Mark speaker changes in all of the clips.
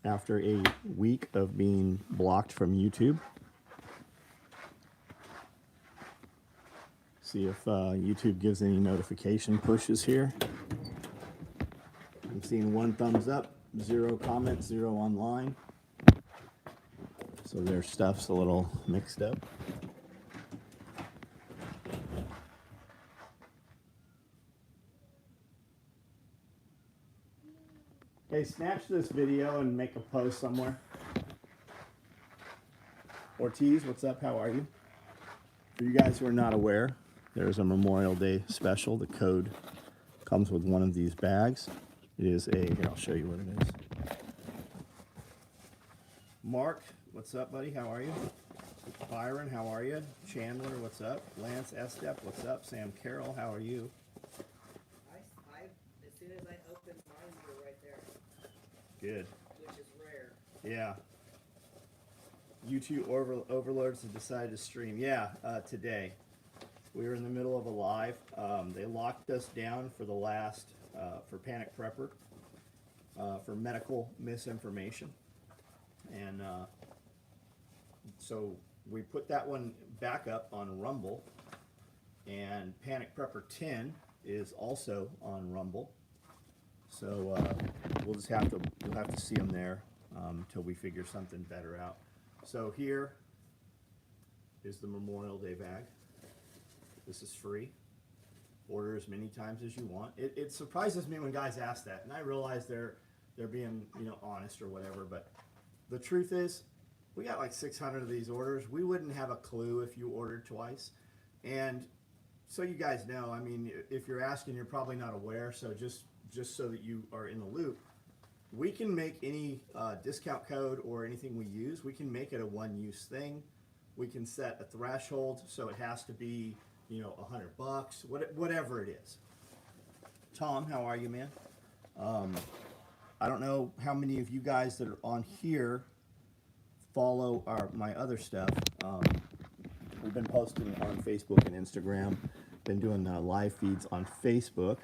Speaker 1: after a week of being blocked from YouTube. See if YouTube gives any notification pushes here. I'm seeing 1 thumbs up, 0 comments, 0 online. So their stuff's a little mixed up. Hey, snatch this video and make a post somewhere. Ortiz, what's up? How are you? For you guys who are not aware, there's a Memorial Day special. The code comes with one of these bags. It is a, here, I'll show you what it is. Mark, what's up, buddy? How are you? Byron, how are you? Chandler, what's up? Lance Estep, what's up? Sam Carroll, how are you?
Speaker 2: As soon as I opened mine, you were right there.
Speaker 1: Good.
Speaker 2: Which is rare.
Speaker 1: Yeah. YouTube overlords have decided to stream. Yeah, today. We were in the middle of a live. They locked us down for the last, for Panic Prepper, for medical misinformation. And so we put that one back up on Rumble. And Panic Prepper 10 is also on Rumble. So we'll have to see them there until we figure something better out. So here is the Memorial Day bag. This is free. Order as many times as you want. It surprises me when guys ask that, and I realize they're being, you know, honest or whatever. But the truth is, we got like 600 of these orders. We wouldn't have a clue if you ordered twice. And so you guys know, I mean, if you're asking, you're probably not aware. So just so that you are in the loop, we can make any discount code or anything we use, we can make it a one-use thing. We can set a threshold, so it has to be, you know, $100, whatever it is. Tom, how are you, man? I don't know how many of you guys that are on here follow my other stuff. We've been posting on Facebook and Instagram, been doing live feeds on Facebook.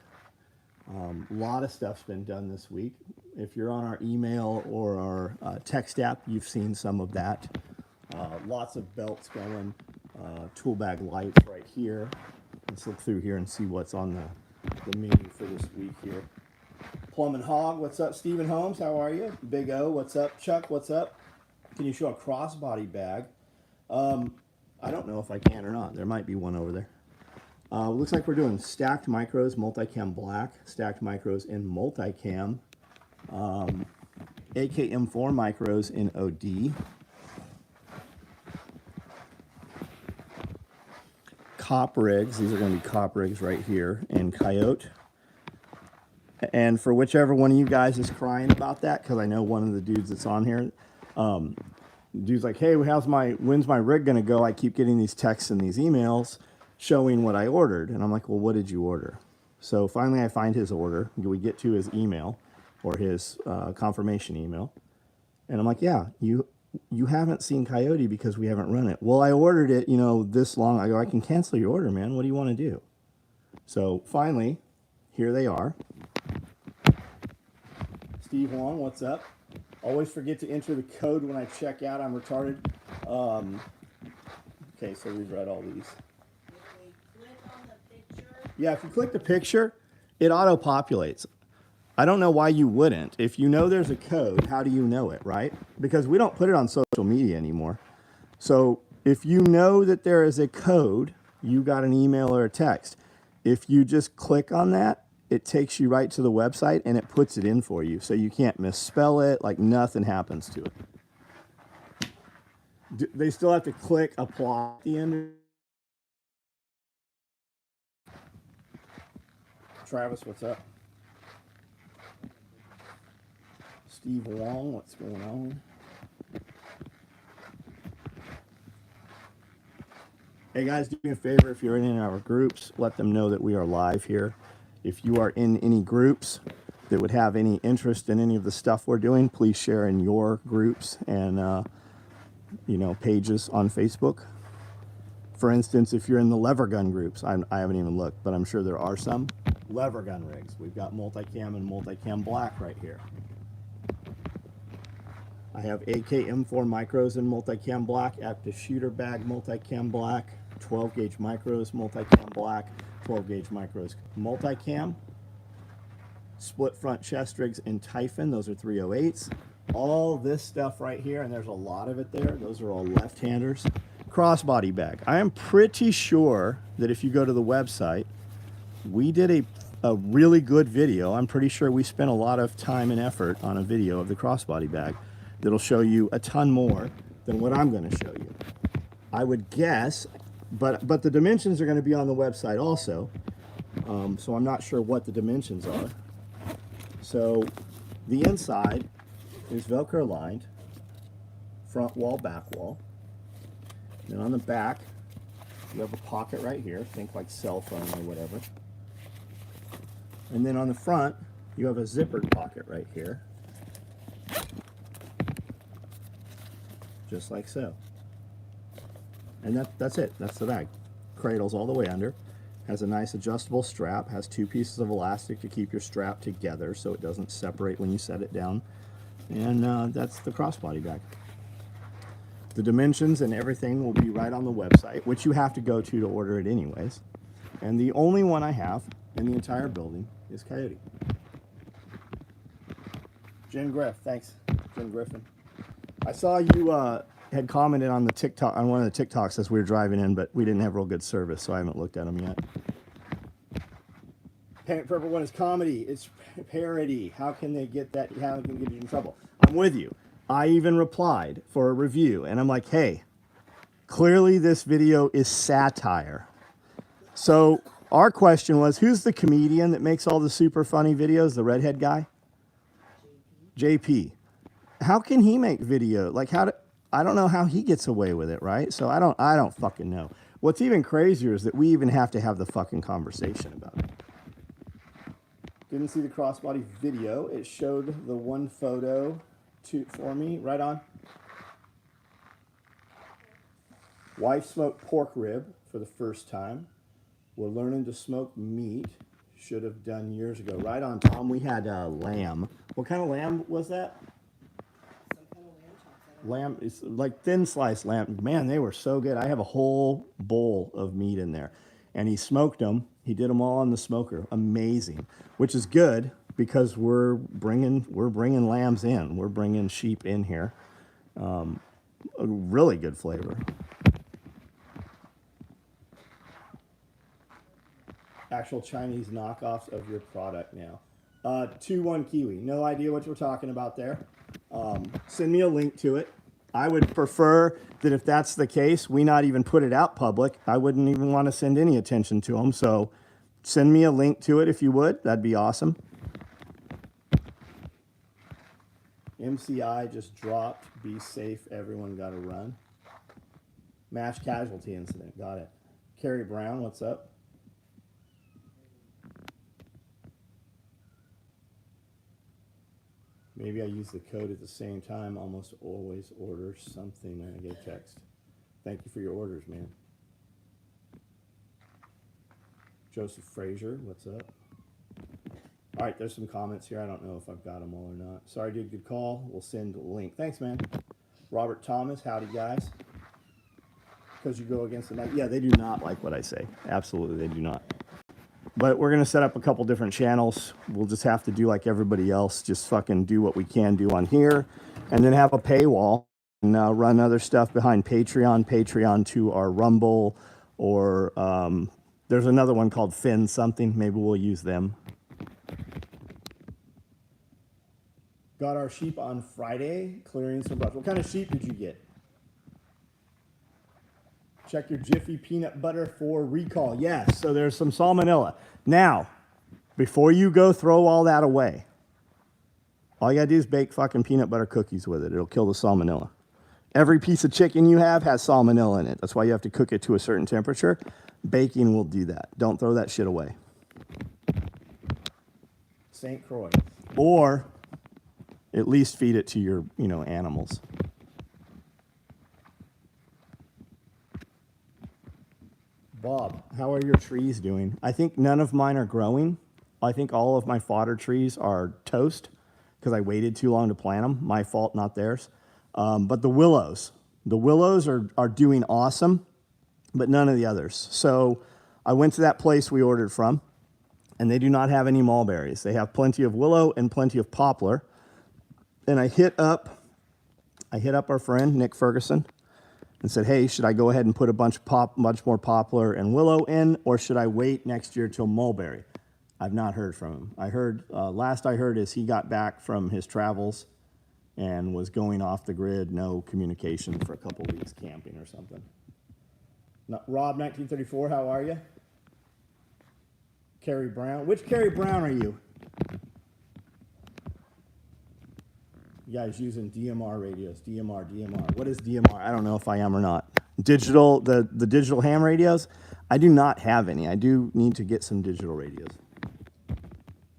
Speaker 1: A lot of stuff's been done this week. If you're on our email or our text app, you've seen some of that. Lots of belts going, tool bag lights right here. Let's look through here and see what's on the menu for this week here. Plum and Hog, what's up? Stephen Holmes, how are you? Big O, what's up? Chuck, what's up? Can you show a crossbody bag? I don't know if I can or not. There might be one over there. Looks like we're doing stacked micros, multicam black, stacked micros in multicam, AKM4 micros in OD, cop rigs, these are going to be cop rigs right here, in Coyote. And for whichever one of you guys is crying about that, because I know one of the dudes that's on here, dude's like, hey, when's my rig going to go? I keep getting these texts and these emails showing what I ordered. And I'm like, well, what did you order? So finally I find his order. We get to his email or his confirmation email. And I'm like, yeah, you haven't seen Coyote because we haven't run it. Well, I ordered it, you know, this long. I go, I can cancel your order, man. What do you want to do? So finally, here they are. Steve Wong, what's up? Always forget to enter the code when I check out. I'm retarded. Okay, so we've read all these. Yeah, if you click the picture, it auto-populates. I don't know why you wouldn't. If you know there's a code, how do you know it, right? Because we don't put it on social media anymore. So if you know that there is a code, you got an email or a text. If you just click on that, it takes you right to the website and it puts it in for you. So you can't misspell it, like nothing happens to it. They still have to click apply at the end. Travis, what's up? Steve Wong, what's going on? Hey guys, do me a favor, if you're in any of our groups, let them know that we are live here. If you are in any groups that would have any interest in any of the stuff we're doing, please share in your groups and you know, pages on Facebook. For instance, if you're in the lever gun groups, I haven't even looked, but I'm sure there are some lever gun rigs. We've got multicam and multicam black right here. I have AKM4 micros in multicam black, active shooter bag multicam black, 12 gauge micros multicam black, 12 gauge micros multicam, split front chest rigs in Typhon, those are 308s. All this stuff right here, and there's a lot of it there, those are all left-handers. Crossbody bag. I am pretty sure that if you go to the website, we did a really good video. I'm pretty sure we spent a lot of time and effort on a video of the crossbody bag that'll show you a ton more than what I'm going to show you. I would guess, but the dimensions are going to be on the website also, so I'm not sure what the dimensions are. So the inside is Velcro lined, front wall, back wall. Then on the back, you have a pocket right here, think like cell phone or whatever. And then on the front, you have a zippered pocket right here. Just like so. And that's it. That's the bag. Cradles all the way under. Has a nice adjustable strap. Has 2 pieces of elastic to keep your strap together so it doesn't separate when you set it down. And that's the crossbody bag. The dimensions and everything will be right on the website, which you have to go to order it anyways. And the only one I have in the entire building is Coyote. Jen Griff, thanks. Jen Griffin. I saw you had commented on the TikTok, on one of the TikToks as we were driving in, but we didn't have real good service, so I haven't looked at them yet. Panic Purple one is comedy. It's parody. How can they get that? How can they get you in trouble? I'm with you. I even replied for a review, and I'm like, hey, clearly this video is satire. So our question was, who's the comedian that makes all the super funny videos? The redhead guy? JP. How can he make video? Like, I don't know how he gets away with it, right? So I don't fucking know. What's even crazier is that we even have to have the fucking conversation about it. Didn't see the crossbody video. It showed the one photo for me. Right on. Wife smoked pork rib for the first time. We're learning to smoke meat. Should have done years ago. Right on, Tom. We had lamb. What kind of lamb was that? Lamb is like thin sliced lamb. Man, they were so good. I have a whole bowl of meat in there, and he smoked them. He did them all on the smoker. Amazing, which is good because we're bringing lambs in. We're bringing sheep in here. A really good flavor. Actual Chinese knockoffs of your product now. 2-1 Kiwi. No idea what you're talking about there. Send me a link to it. I would prefer that if that's the case, we not even put it out public. I wouldn't even want to send any attention to them. So send me a link to it if you would. That'd be awesome. MCI just dropped. Be safe. Everyone got to run. Mass casualty incident. Got it. Carrie Brown, what's up? Maybe I use the code at the same time. Almost always order something and I get a text. Thank you for your orders, man. Joseph Frazier, what's up? All right, there's some comments here. I don't know if I've got them all or not. Sorry, dude, good call. We'll send a link. Thanks, man. Robert Thomas, howdy, guys. Because you go against the night. Yeah, they do not like what I say. Absolutely, they do not. But we're going to set up a couple different channels. We'll just have to do like everybody else. Just fucking do what we can do on here. And then have a paywall. And run other stuff behind Patreon to our Rumble. Or there's another one called Fin something. Maybe we'll use them. Got our sheep on Friday. Clearing some brush. What kind of sheep did you get? Check your Jiffy peanut butter for recall. Yes, so there's some salmonella. Now, before you go throw all that away, all you gotta do is bake fucking peanut butter cookies with it. It'll kill the salmonella. Every piece of chicken you have has salmonella in it. That's why you have to cook it to a certain temperature. Baking will do that. Don't throw that shit away. St. Croix. Or at least feed it to your, animals. Bob, how are your trees doing? I think none of mine are growing. I think all of my fodder trees are toast because I waited too long to plant them. My fault, not theirs. But the willows are doing awesome, but none of the others. So I went to that place we ordered from, and they do not have any mulberries. They have plenty of willow and plenty of poplar. And I hit up our friend Nick Ferguson and said, "Hey, should I go ahead and put a bunch more poplar and willow in, or should I wait next year till mulberry?" I've not heard from him. I heard last I heard is he got back from his travels and was going off the grid, no communication for a couple weeks camping or something. Rob, 1934, how are you? Carrie Brown. Which Carrie Brown are you? You guys using DMR radios. DMR. What is DMR? I don't know if I am or not. Digital, the digital ham radios? I do not have any. I do need to get some digital radios.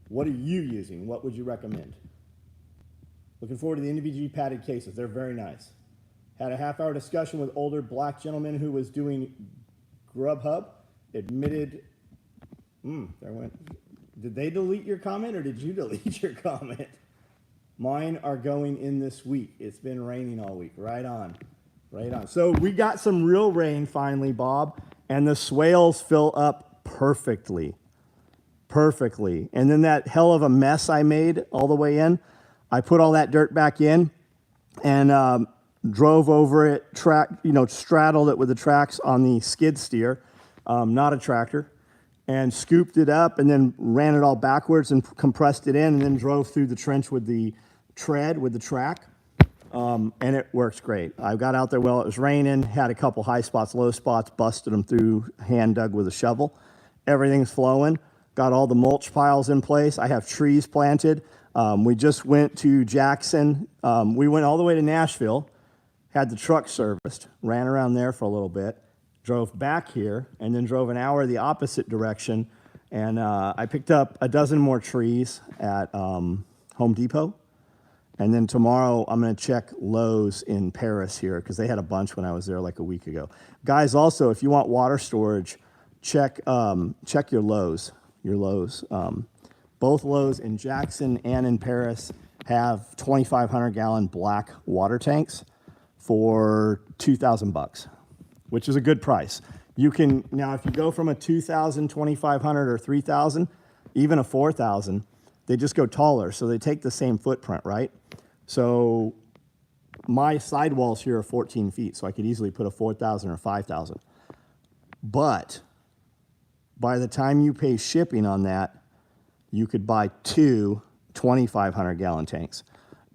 Speaker 1: What are you using? What would you recommend? Looking forward to the NVG padded cases. They're very nice. Had a half-hour discussion with older black gentleman who was doing Grubhub. Admitted, did they delete your comment or did you delete your comment? Mine are going in this week. It's been raining all week. Right on. So we got some real rain finally, Bob, and the swales fill up perfectly. And then that hell of a mess I made all the way in, I put all that dirt back in and drove over it, straddled it with the tracks on the skid steer, not a tractor, and scooped it up and then ran it all backwards and compressed it in and then drove through the trench with the track. And it works great. I got out there while it was raining, had a couple high spots, low spots, busted them through, hand dug with a shovel. Everything's flowing. Got all the mulch piles in place. I have trees planted. We just went to Jackson. We went all the way to Nashville, had the truck serviced, ran around there for a little bit, drove back here, and then drove an hour the opposite direction. And I picked up a dozen more trees at Home Depot. And then tomorrow I'm going to check Lowe's in Paris here because they had a bunch when I was there like a week ago. Guys, also, if you want water storage, check your Lowe's. Both Lowe's in Jackson and in Paris have 2,500 gallon black water tanks for $2,000, which is a good price. You can, now if you go from a 2,000, 2,500 or 3,000, even a 4,000, they just go taller. So they take the same footprint, right? So my sidewalls here are 14 feet, so I could easily put a 4,000 or 5,000. But by the time you pay shipping on that, you could buy two 2,500 gallon tanks.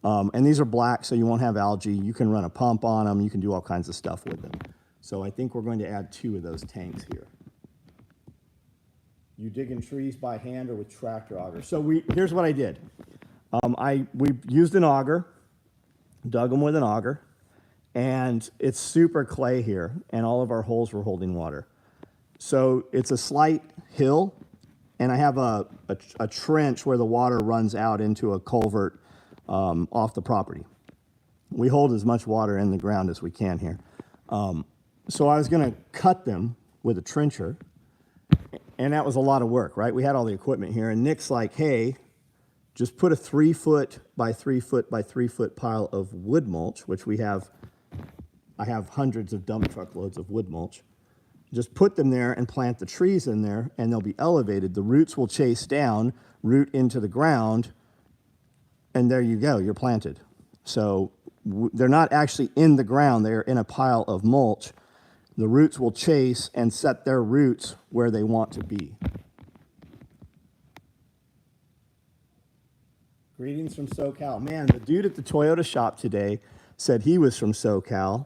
Speaker 1: And these are black, so you won't have algae. You can run a pump on them. You can do all kinds of stuff with them. So I think we're going to add two of those tanks here. You digging trees by hand or with tractor auger? So here's what I did. We used an auger, dug them with an auger, and it's super clay here, and all of our holes were holding water. So it's a slight hill, and I have a trench where the water runs out into a culvert off the property. We hold as much water in the ground as we can here. So I was going to cut them with a trencher, and that was a lot of work, right? We had all the equipment here, and Nick's like, "Hey, just put a 3 foot by 3 foot by 3 foot pile of wood mulch," which we have. I have hundreds of dump truck loads of wood mulch. Just put them there and plant the trees in there, and they'll be elevated. The roots will chase down, root into the ground, and there you go, you're planted. So they're not actually in the ground, they're in a pile of mulch. The roots will chase and set their roots where they want to be. Greetings from SoCal. Man, the dude at the Toyota shop today said he was from SoCal,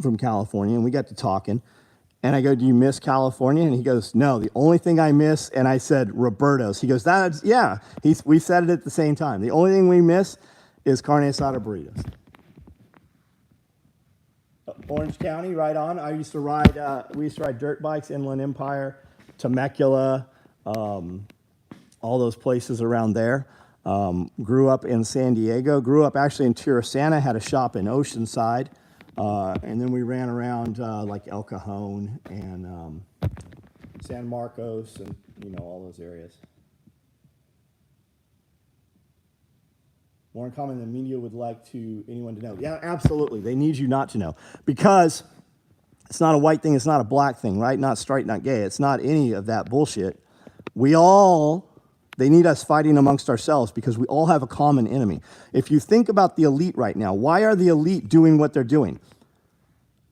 Speaker 1: from California, and we got to talking. And I go, "Do you miss California?" And he goes, "No, the only thing I miss," and I said, "Roberto's." He goes, "Yeah." We said it at the same time. The only thing we miss is carne asada burritos. Orange County, right on. We used to ride dirt bikes, Inland Empire, Temecula, all those places around there. Grew up in San Diego, grew up actually in Tirisana, had a shop in Oceanside. And then we ran around like El Cajon and San Marcos and, all those areas. More uncommon than the media would like to anyone to know. Yeah, absolutely. They need you not to know. Because it's not a white thing, it's not a black thing, right? Not straight, not gay. It's not any of that bullshit. They need us fighting amongst ourselves because we all have a common enemy. If you think about the elite right now, why are the elite doing what they're doing?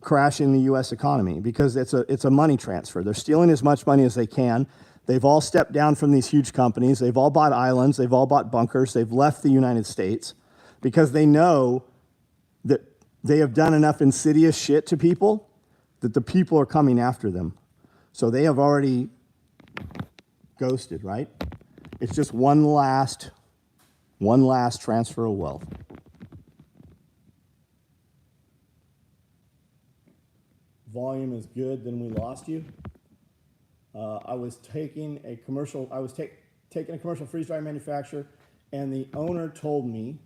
Speaker 1: Crashing the U.S. economy, because it's a money transfer. They're stealing as much money as they can. They've all stepped down from these huge companies. They've all bought islands. They've all bought bunkers. They've left the United States because they know that they have done enough insidious shit to people that the people are coming after them. So they have already ghosted, right? It's just one last transfer of wealth. Volume is good, then we lost you. I was taking a commercial freeze dry manufacturer, and the owner told me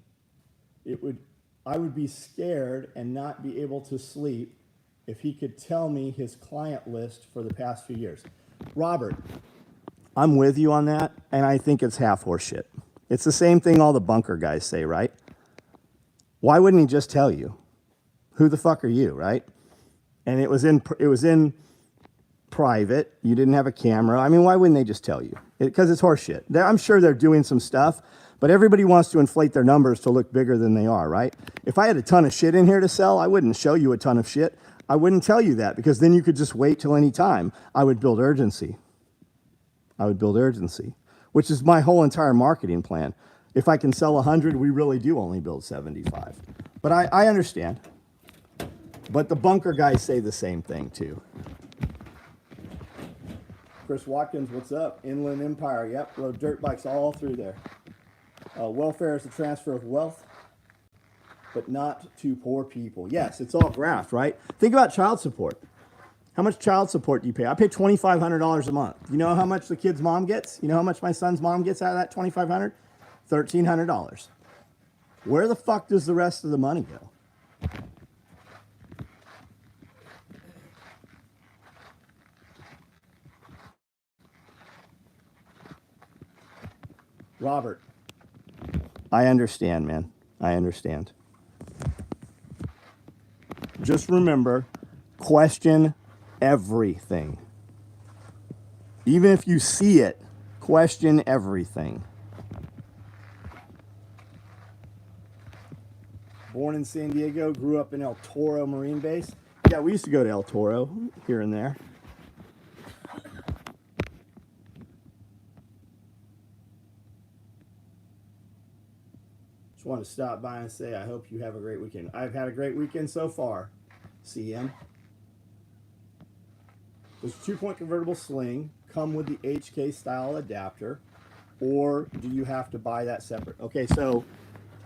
Speaker 1: I would be scared and not be able to sleep if he could tell me his client list for the past few years. Robert, I'm with you on that, and I think it's half horseshit. It's the same thing all the bunker guys say, right? Why wouldn't he just tell you? Who the fuck are you, right? And it was in private. You didn't have a camera. I mean, why wouldn't they just tell you? Because it's horseshit. I'm sure they're doing some stuff, but everybody wants to inflate their numbers to look bigger than they are, right? If I had a ton of shit in here to sell, I wouldn't show you a ton of shit. I wouldn't tell you that because then you could just wait till any time. I would build urgency. Which is my whole entire marketing plan. If I can sell 100, we really do only build 75. But I understand. But the bunker guys say the same thing too. Chris Watkins, what's up? Inland Empire, yep, rode dirt bikes all through there. Welfare is the transfer of wealth, but not to poor people. Yes, it's all graft, right? Think about child support. How much child support do you pay? I pay $2,500 a month. You know how much the kid's mom gets? You know how much my son's mom gets out of that $2,500? $1,300. Where the fuck does the rest of the money go? Robert, I understand, man. I understand. Just remember, question everything. Even if you see it, question everything. Born in San Diego, grew up in El Toro Marine Base. Yeah, we used to go to El Toro here and there. Just want to stop by and say I hope you have a great weekend. I've had a great weekend so far. CM. Does 2-point convertible sling come with the HK style adapter, or do you have to buy that separate? Okay, so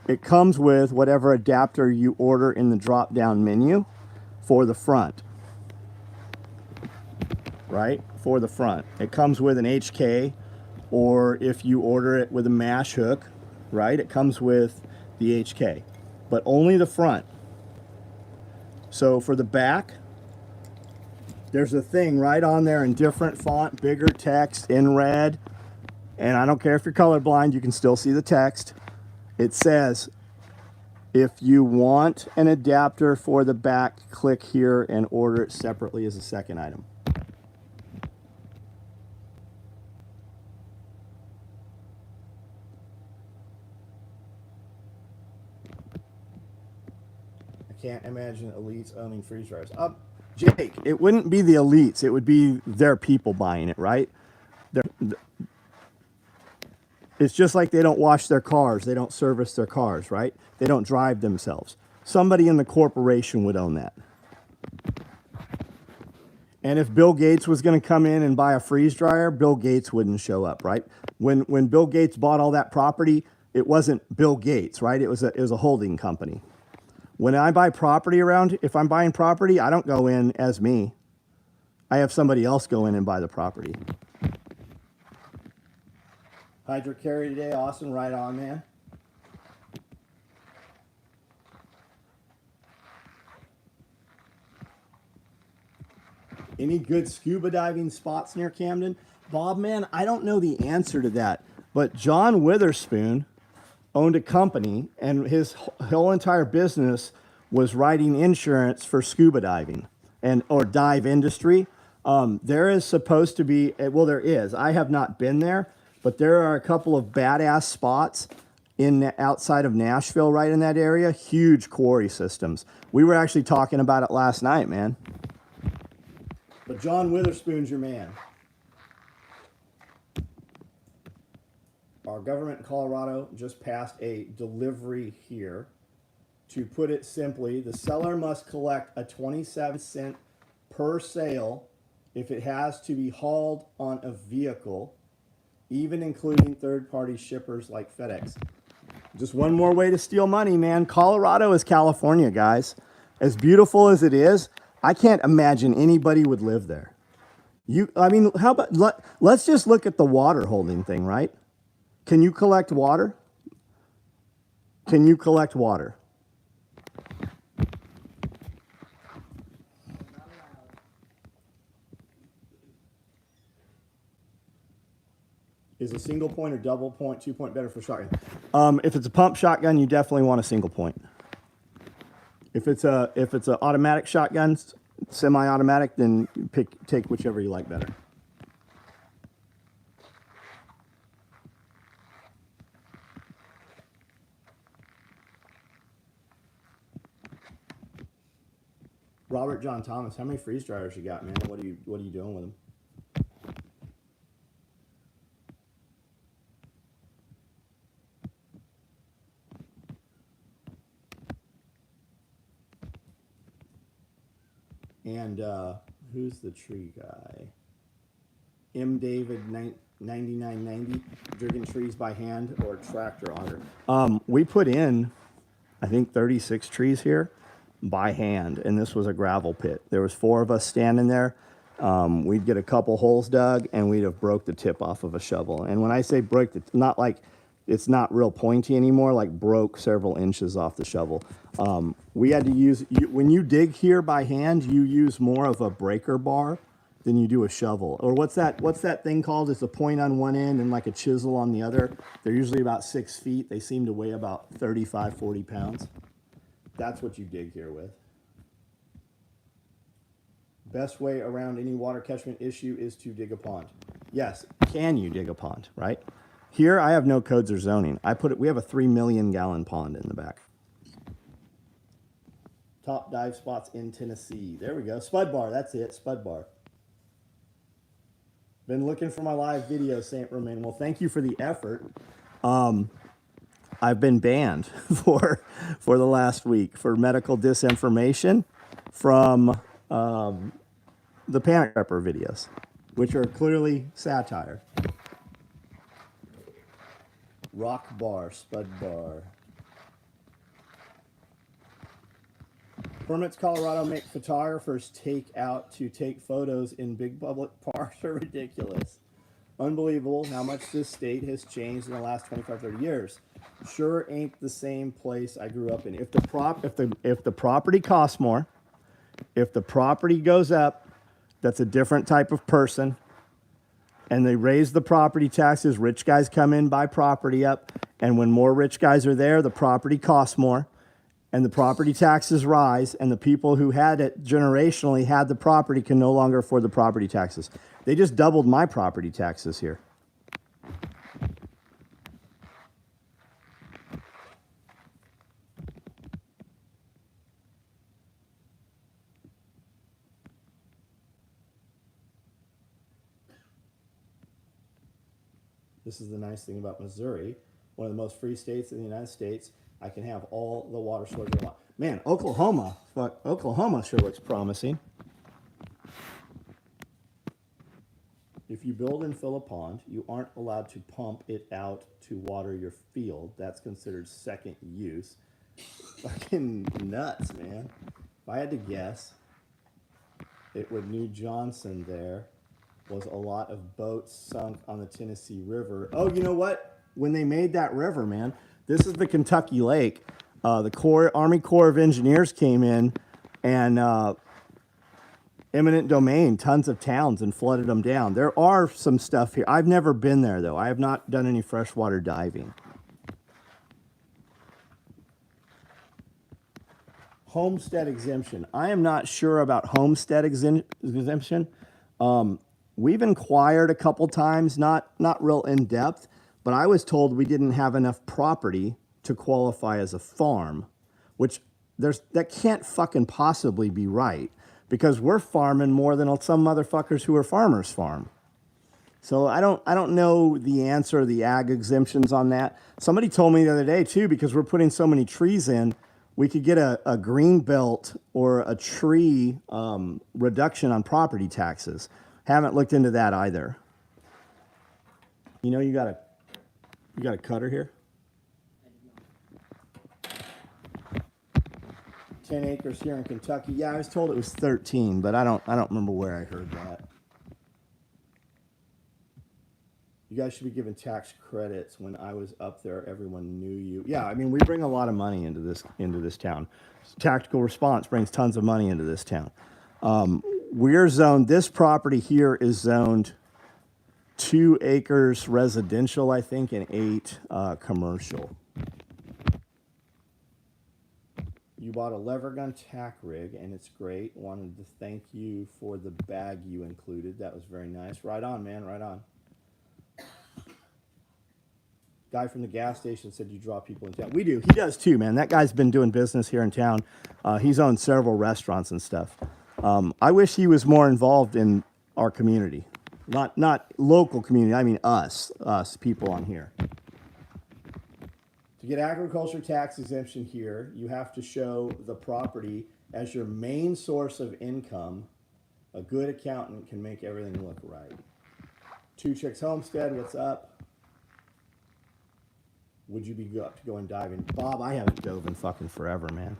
Speaker 1: it comes with whatever adapter you order in the drop-down menu for the front, right? For the front. It comes with an HK, or if you order it with a mash hook, right? It comes with the HK, but only the front. So for the back, there's a thing right on there in different font, bigger text in red. And I don't care if you're colorblind, you can still see the text. It says, if you want an adapter for the back, click here and order it separately as a second item. I can't imagine elites owning freeze dryers. Jake, it wouldn't be the elites. It would be their people buying it, right? It's just like they don't wash their cars. They don't service their cars, right? They don't drive themselves. Somebody in the corporation would own that. And if Bill Gates was going to come in and buy a freeze dryer, Bill Gates wouldn't show up, right? When Bill Gates bought all that property, it wasn't Bill Gates, right? It was a holding company. When I buy property if I'm buying property, I don't go in as me. I have somebody else go in and buy the property. Hydro carry today, Austin, right on, man. Any good scuba diving spots near Camden? Bob, man, I don't know the answer to that. But John Witherspoon owned a company, and his whole entire business was writing insurance for scuba diving and or dive industry. There is supposed to be, well, there is. I have not been there, but there are a couple of badass spots in outside of Nashville, right in that area. Huge quarry systems. We were actually talking about it last night, man. But John Witherspoon's your man. Our government in Colorado just passed a delivery here. To put it simply, the seller must collect a 27-cent per sale if it has to be hauled on a vehicle, even including third-party shippers like FedEx. Just one more way to steal money, man. Colorado is California, guys. As beautiful as it is, I can't imagine anybody would live there. I mean, how about, let's just look at the water holding thing, right? Can you collect water? Can you collect water? Is a single point or double point, 2-point better for shotgun? If it's a pump shotgun, you definitely want a single point. If it's a automatic shotgun, semi-automatic, then take whichever you like better. Robert John Thomas, how many freeze dryers you got, man? What are you doing with them? And who's the tree guy? M. David 9990, digging trees by hand or tractor auger. We put in, I think, 36 trees here by hand, and this was a gravel pit. There was 4 of us standing there. We'd get a couple holes dug, and we'd have broke the tip off of a shovel. And when I say break, not like it's not real pointy anymore, like broke several inches off the shovel. We had to use, when you dig here by hand, you use more of a breaker bar than you do a shovel. Or what's that thing called? It's a point on one end and like a chisel on the other. They're usually about 6 feet. They seem to weigh about 35, 40 pounds. That's what you dig here with. Best way around any water catchment issue is to dig a pond. Yes, can you dig a pond, right? Here, I have no codes or zoning. We have a 3 million gallon pond in the back. Top dive spots in Tennessee. There we go. Spud Bar, that's it, Spud Bar. Been looking for my live video, Saint Romain. Well, thank you for the effort. I've been banned for the last week for medical disinformation from the Panic Prepper videos, which are clearly satire. Rock Bar, Spud Bar. Permits Colorado make photographers take out to take photos in big public parks are ridiculous. Unbelievable how much this state has changed in the last 25, 30 years. Sure ain't the same place I grew up in. If the property costs more, if the property goes up, that's a different type of person. And they raise the property taxes. Rich guys come in, buy property up. And when more rich guys are there, the property costs more. And the property taxes rise. And the people who had it generationally had the property can no longer afford the property taxes. They just doubled my property taxes here. This is the nice thing about Missouri, one of the most free states in the United States. I can have all the water sources I want. Man, Oklahoma sure looks promising. If you build and fill a pond, you aren't allowed to pump it out to water your field. That's considered second use. Fucking nuts, man. If I had to guess, it would New Johnson there was a lot of boats sunk on the Tennessee River. Oh, you know what? When they made that river, man, this is the Kentucky Lake. The Army Corps of Engineers came in and eminent domain, tons of towns, and flooded them down. There are some stuff here. I've never been there, though. I have not done any freshwater diving. Homestead exemption. I am not sure about homestead exemption. We've inquired a couple times, not real in depth, but I was told we didn't have enough property to qualify as a farm, which that can't fucking possibly be right, because we're farming more than some motherfuckers who are farmers farm. So I don't know the answer to the ag exemptions on that. Somebody told me the other day too, because we're putting so many trees in, we could get a green belt or a tree reduction on property taxes. Haven't looked into that either. You know, you got a cutter here. 10 acres here in Kentucky. Yeah, I was told it was 13, but I don't remember where I heard that. You guys should be given tax credits. When I was up there, everyone knew you. Yeah, I mean, we bring a lot of money into this town. Tactical Response brings tons of money into this town. We're zoned, this property here is zoned 2 acres residential, I think, and 8 commercial. You bought a lever gun tack rig, and it's great. Wanted to thank you for the bag you included. That was very nice. Right on, man, right on. Guy from the gas station said you draw people in town. We do. He does too, man. That guy's been doing business here in town. He's owned several restaurants and stuff. I wish he was more involved in our community. Not local community. I mean us people on here. To get agriculture tax exemption here, you have to show the property as your main source of income. A good accountant can make everything look right. Two Chicks Homestead, what's up? Would you be up to go and dive in? Bob, I haven't dove in fucking forever, man.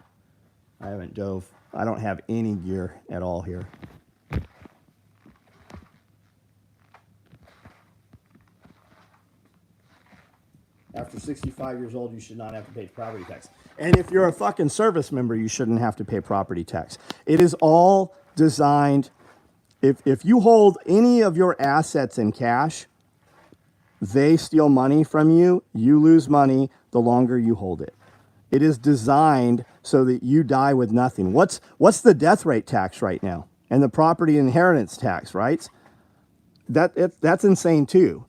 Speaker 1: I haven't dove. I don't have any gear at all here. After 65 years old, you should not have to pay property tax. And if you're a fucking service member, you shouldn't have to pay property tax. It is all designed. If you hold any of your assets in cash, they steal money from you, you lose money the longer you hold it. It is designed so that you die with nothing. What's the death rate tax right now? And the property inheritance tax, right? That's insane too.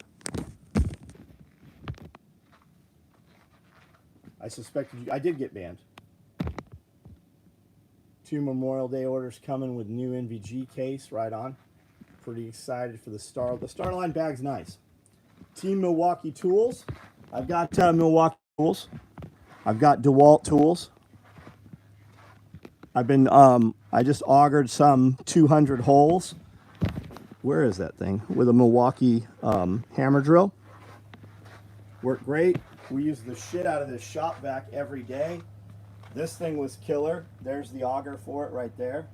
Speaker 1: I suspected you. I did get banned. 2 Memorial Day orders coming with new NVG case, right on. Pretty excited for the Star. The Starline bag's nice. Team Milwaukee tools. I've got Milwaukee tools. I've got DeWalt tools. I've been, I just augured some 200 holes. Where is that thing? With a Milwaukee hammer drill. Worked great. We use the shit out of this shop vac every day. This thing was killer. There's the auger for it right there.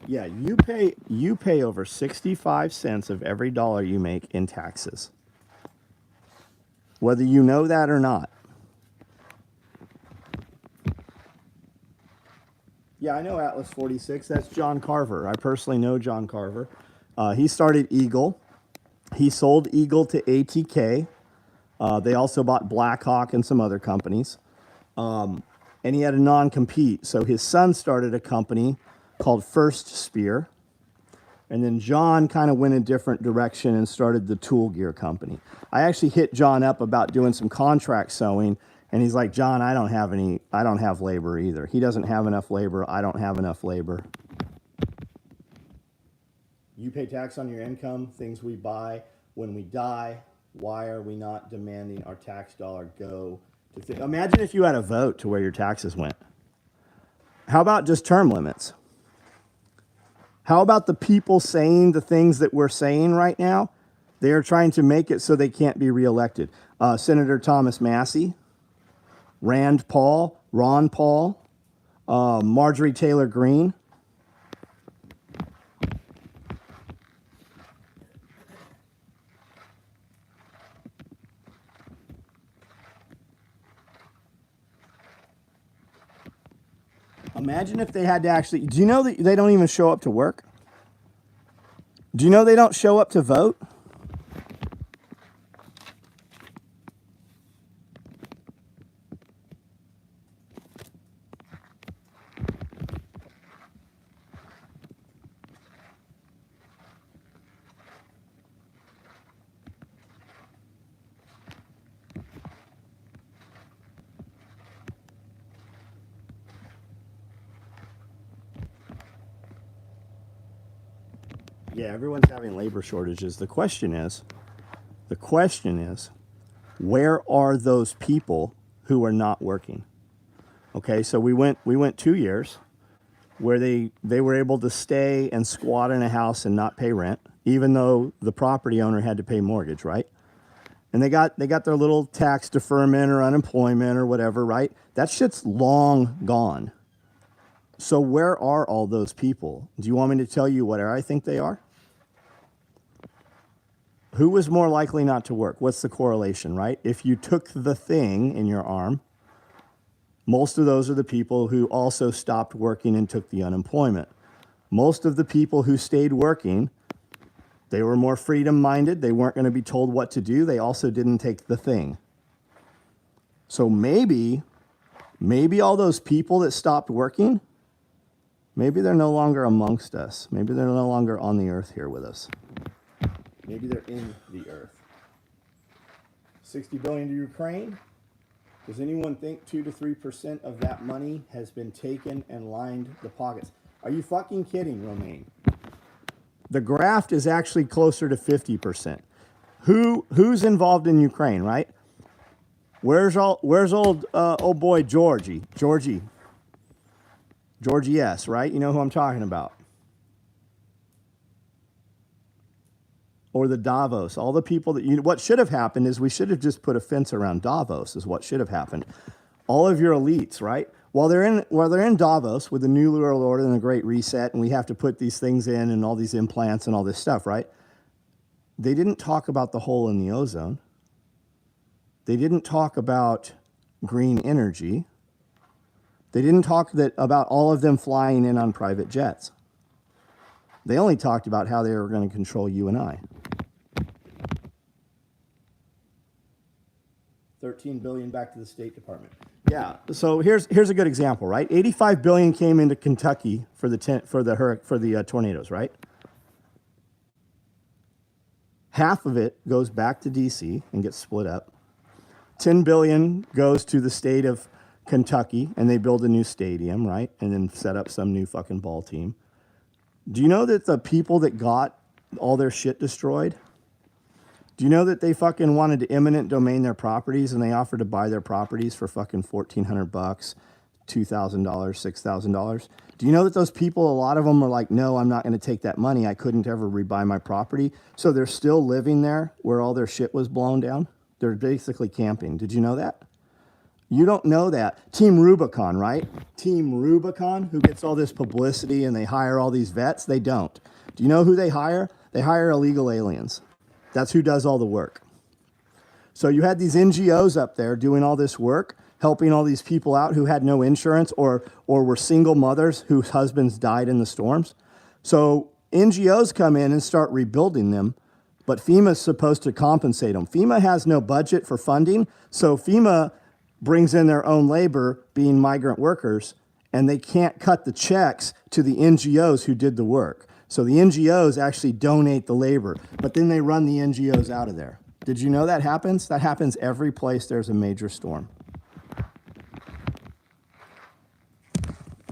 Speaker 1: Yeah, you pay over 65 cents of every dollar you make in taxes. Whether you know that or not. Yeah, I know Atlas 46. That's John Carver. I personally know John Carver. He started Eagle. He sold Eagle to ATK. They also bought Blackhawk and some other companies. And he had a non-compete. So his son started a company called First Spear. And then John kind of went a different direction and started the Tool Gear Company. I actually hit John up about doing some contract sewing. And he's like, John, I don't have labor either. He doesn't have enough labor. I don't have enough labor. You pay tax on your income, things we buy. When we die, why are we not demanding our tax dollar go to Imagine if you had a vote to where your taxes went. How about just term limits? How about the people saying the things that we're saying right now? They are trying to make it so they can't be reelected. Senator Thomas Massey, Rand Paul, Ron Paul, Marjorie Taylor Greene. Imagine if they had to actually, do you know that they don't even show up to work? Do you know they don't show up to vote? Yeah, everyone's having labor shortages. The question is, where are those people who are not working? Okay, so we went 2 years where they were able to stay and squat in a house and not pay rent, even though the property owner had to pay mortgage, right? And they got their little tax deferment or unemployment or whatever, right? That shit's long gone. So where are all those people? Do you want me to tell you what I think they are? Who was more likely not to work? What's the correlation, right? If you took the thing in your arm, most of those are the people who also stopped working and took the unemployment. Most of the people who stayed working, they were more freedom-minded. They weren't going to be told what to do. They also didn't take the thing. So maybe all those people that stopped working, maybe they're no longer amongst us. Maybe they're no longer on the earth here with us. Maybe they're in the earth. 60 billion to Ukraine. Does anyone think 2 to 3% of that money has been taken and lined the pockets? Are you fucking kidding, Romaine? The graft is actually closer to 50%. Who's involved in Ukraine, right? Where's old boy Georgie S, right? You know who I'm talking about. Or the Davos, all the people that what should have happened is we should have just put a fence around Davos is what should have happened. All of your elites, right? While they're in Davos with the New World Order and the Great Reset, and we have to put these things in and all these implants and all this stuff, right? They didn't talk about the hole in the ozone. They didn't talk about green energy. They didn't talk about all of them flying in on private jets. They only talked about how they were going to control you and I. 13 billion back to the State Department. Yeah, so here's a good example, right? 85 billion came into Kentucky for the tornadoes, right? Half of it goes back to DC and gets split up. 10 billion goes to the state of Kentucky and they build a new stadium, right? And then set up some new fucking ball team. Do you know that the people that got all their shit destroyed, do you know that they fucking wanted to eminent domain their properties and they offered to buy their properties for fucking $1,400, $2,000, $6,000? Do you know that those people, a lot of them are like, no, I'm not going to take that money. I couldn't ever rebuy my property. So they're still living there where all their shit was blown down. They're basically camping. Did you know that? You don't know that. Team Rubicon, right? Team Rubicon, who gets all this publicity and they hire all these vets, they don't. Do you know who they hire? They hire illegal aliens. That's who does all the work. So you had these NGOs up there doing all this work, helping all these people out who had no insurance or were single mothers whose husbands died in the storms. So NGOs come in and start rebuilding them, but FEMA's supposed to compensate them. FEMA has no budget for funding, so FEMA brings in their own labor, being migrant workers, and they can't cut the checks to the NGOs who did the work. So the NGOs actually donate the labor, but then they run the NGOs out of there. Did you know that happens? That happens every place there's a major storm.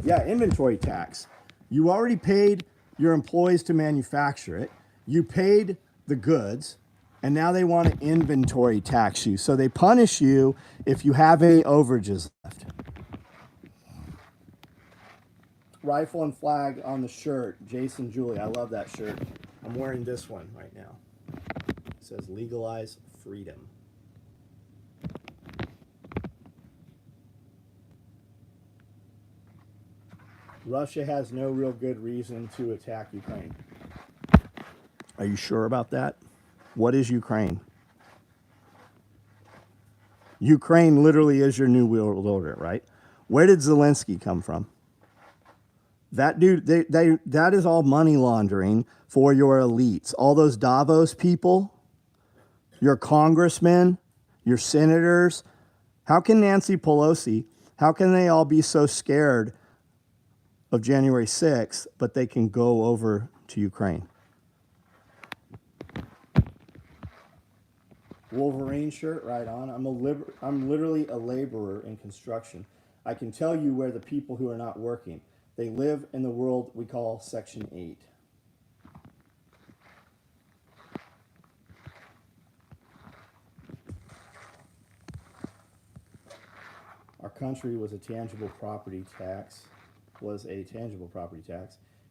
Speaker 1: Yeah, inventory tax. You already paid your employees to manufacture it. You paid the goods, and now they want to inventory tax you. So they punish you if you have any overages left. Rifle and flag on the shirt. Jason Julie, I love that shirt. I'm wearing this one right now. It says legalize freedom. Russia has no real good reason to attack Ukraine. Are you sure about that? What is Ukraine? Ukraine literally is your new world order, right? Where did Zelensky come from? That dude, that is all money laundering for your elites. All those Davos people, your congressmen, your senators. How can Nancy Pelosi, how can they all be so scared of January 6th, but they can go over to Ukraine? Wolverine shirt, right on. I'm literally a laborer in construction. I can tell you where the people who are not working. They live in the world we call Section 8. Our country was a tangible property tax,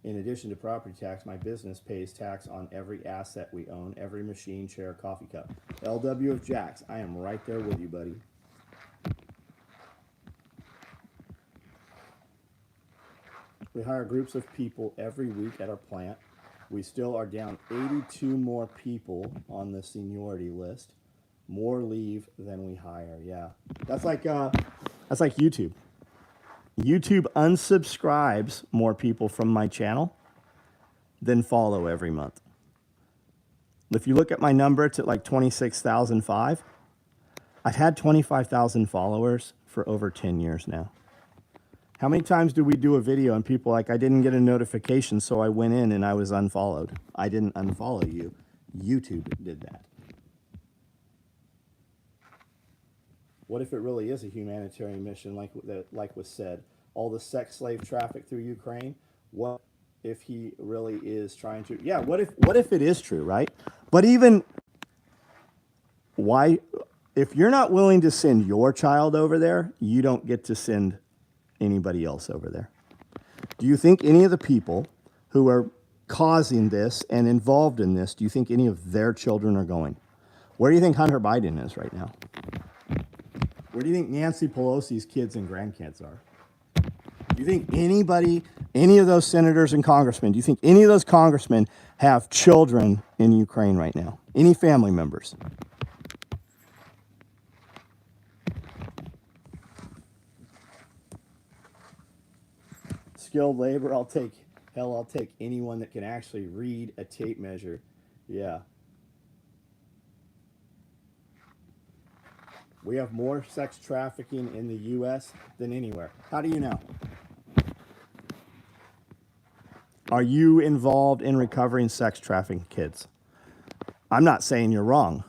Speaker 1: In addition to property tax, my business pays tax on every asset we own, every machine, chair, coffee cup. LW of Jax, I am right there with you, buddy. We hire groups of people every week at our plant. We still are down 82 more people on the seniority list. More leave than we hire. Yeah, that's like YouTube. YouTube unsubscribes more people from my channel than follow every month. If you look at my number, it's at like 26,005. I've had 25,000 followers for over 10 years now. How many times do we do a video and people are like, I didn't get a notification, so I went in and I was unfollowed? I didn't unfollow you. YouTube did that. What if it really is a humanitarian mission, like was said? All the sex slave traffic through Ukraine. What if he really is trying to? Yeah. What if it is true, right? But even why, if you're not willing to send your child over there, you don't get to send anybody else over there. Do you think any of the people who are causing this and involved in this, do you think any of their children are going? Where do you think Hunter Biden is right now? Where do you think Nancy Pelosi's kids and grandkids are? Do you think any of those senators and congressmen, do you think any of those congressmen have children in Ukraine right now? Any family members? Skilled labor, I'll take anyone that can actually read a tape measure. Yeah. We have more sex trafficking in the U.S. than anywhere. How do you know? Are you involved in recovering sex trafficking kids? I'm not saying you're wrong.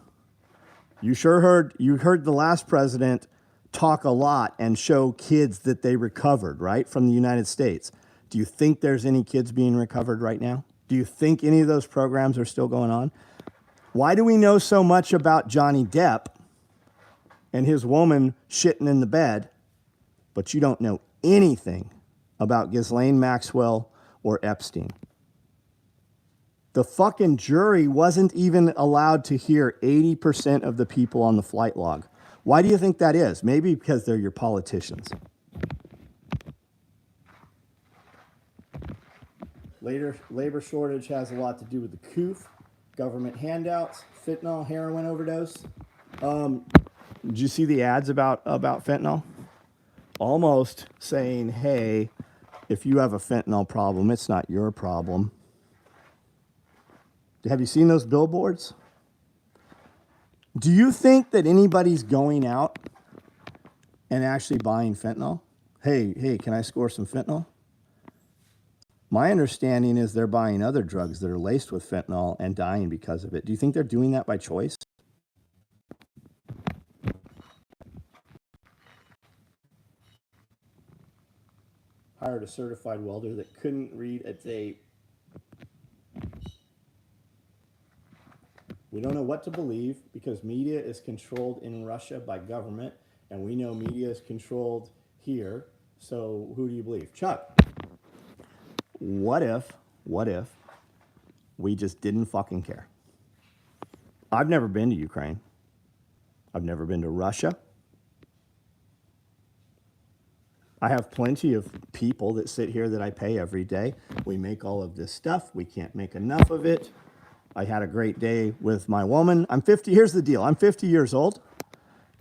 Speaker 1: You heard the last president talk a lot and show kids that they recovered, right, from the United States. Do you think there's any kids being recovered right now? Do you think any of those programs are still going on? Why do we know so much about Johnny Depp and his woman shitting in the bed, but you don't know anything about Ghislaine Maxwell or Epstein? The fucking jury wasn't even allowed to hear 80% of the people on the flight log. Why do you think that is? Maybe because they're your politicians. Labor shortage has a lot to do with the COOF, government handouts, fentanyl, heroin overdose. Did you see the ads about fentanyl? Almost saying, hey, if you have a fentanyl problem, it's not your problem. Have you seen those billboards? Do you think that anybody's going out and actually buying fentanyl? Hey, can I score some fentanyl? My understanding is they're buying other drugs that are laced with fentanyl and dying because of it. Do you think they're doing that by choice? Hired a certified welder that couldn't read a tape. We don't know what to believe because media is controlled in Russia by government, and we know media is controlled here. So who do you believe? Chuck, what if we just didn't fucking care? I've never been to Ukraine. I've never been to Russia. I have plenty of people that sit here that I pay every day. We make all of this stuff. We can't make enough of it. I had a great day with my woman. I'm 50. Here's the deal. I'm 50 years old,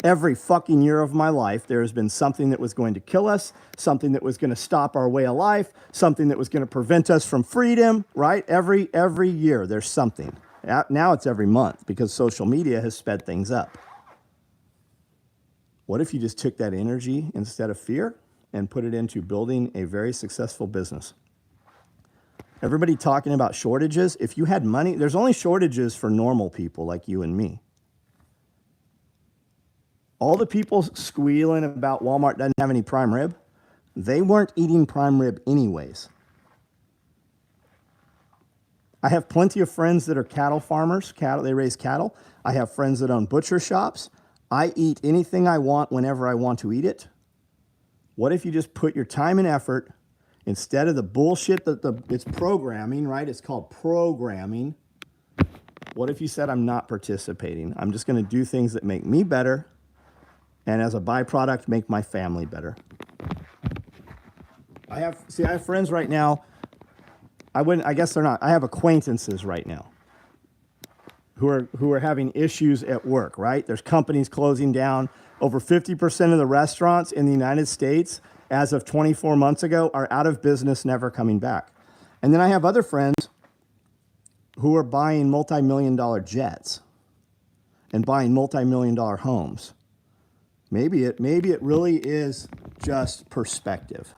Speaker 1: Every fucking year of my life, there has been something that was going to kill us, something that was going to stop our way of life, something that was going to prevent us from freedom, right? Every year, there's something. Now it's every month because social media has sped things up. What if you just took that energy instead of fear and put it into building a very successful business? Everybody talking about shortages. If you had money, there's only shortages for normal people like you and me. All the people squealing about Walmart doesn't have any prime rib, they weren't eating prime rib anyways. I have plenty of friends that are cattle farmers. They raise cattle. I have friends that own butcher shops. I eat anything I want whenever I want to eat it. What if you just put your time and effort, instead of the bullshit that it's programming, right? It's called programming. What if you said, I'm not participating? I'm just going to do things that make me better, and as a byproduct, make my family better. I have friends right now. I guess they're not. I have acquaintances right now who are having issues at work, right? There's companies closing down. Over 50% of the restaurants in the United States, as of 24 months ago, are out of business, never coming back. And then I have other friends who are buying multi-million-dollar jets and buying multi-million-dollar homes. Maybe it really is just perspective.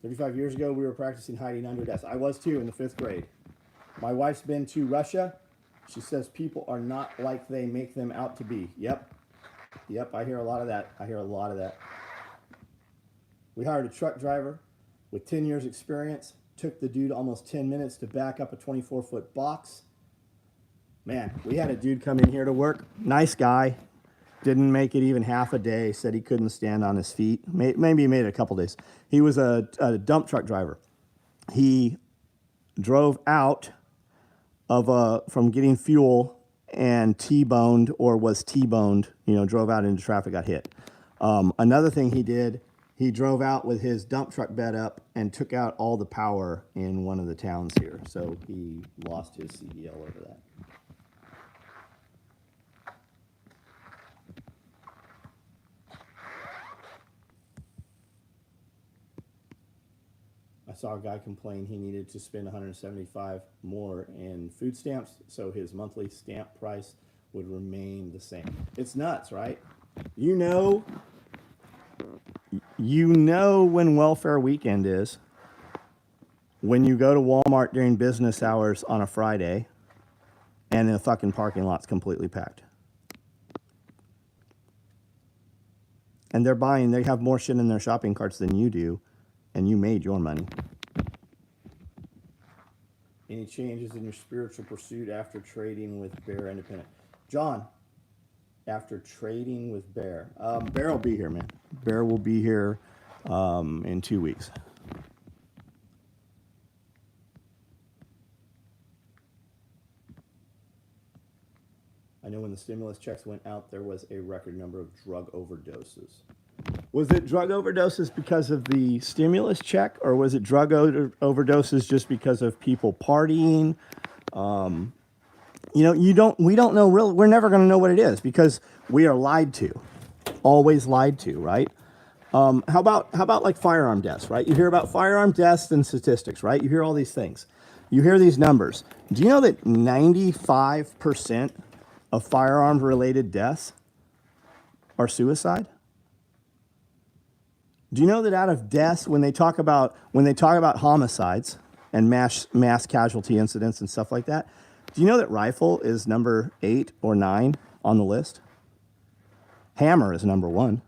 Speaker 1: "35 years ago, we were practicing hiding under desks." I was too in the 5th grade. My wife's been to Russia. She says people are not like they make them out to be. Yep, I hear a lot of that. We hired a truck driver with 10 years experience. Took the dude almost 10 minutes to back up a 24-foot box. Man, we had a dude come in here to work. Nice guy. Didn't make it even half a day. Said he couldn't stand on his feet. Maybe he made it a couple days. He was a dump truck driver. He drove out from getting fuel and T-boned, or was T-boned, drove out into traffic, got hit. Another thing he did, he drove out with his dump truck bed up and took out all the power in one of the towns here. So he lost his CDL over that. I saw a guy complain he needed to spend $175 more in food stamps so his monthly stamp price would remain the same. It's nuts, right? You know when welfare weekend is when you go to Walmart during business hours on a Friday and the fucking parking lot's completely packed. And they have more shit in their shopping carts than you do, and you made your money. Any changes in your spiritual pursuit after trading with Bear Independent? John, after trading with Bear. Bear will be here, man. Bear will be here in 2 weeks. I know when the stimulus checks went out, there was a record number of drug overdoses. Was it drug overdoses because of the stimulus check, or was it drug overdoses just because of people partying? We don't know really. We're never going to know what it is because we are lied to, always lied to, right? How about like firearm deaths, right? You hear about firearm deaths and statistics, right? You hear all these things. You hear these numbers. Do you know that 95% of firearm-related deaths are suicide? Do you know that out of deaths, when they talk about homicides and mass casualty incidents and stuff like that, do you know that rifle is number 8 or 9 on the list? Hammer is number 1.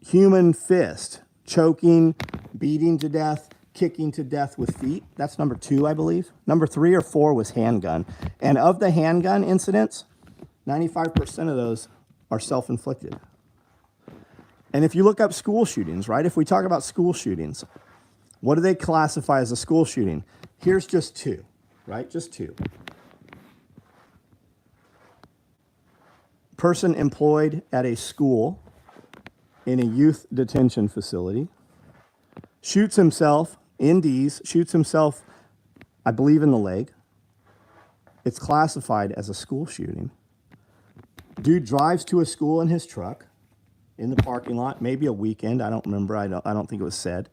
Speaker 1: Human fist, choking, beating to death, kicking to death with feet. That's number 2, I believe. Number 3 or 4 was handgun. And of the handgun incidents, 95% of those are self-inflicted. And if you look up school shootings, right? If we talk about school shootings, what do they classify as a school shooting? Here's just 2, right? Just 2. Person employed at a school in a youth detention facility, shoots himself in D's, shoots himself, I believe, in the leg. It's classified as a school shooting. Dude drives to a school in his truck in the parking lot, maybe a weekend. I don't remember. I don't think it was said.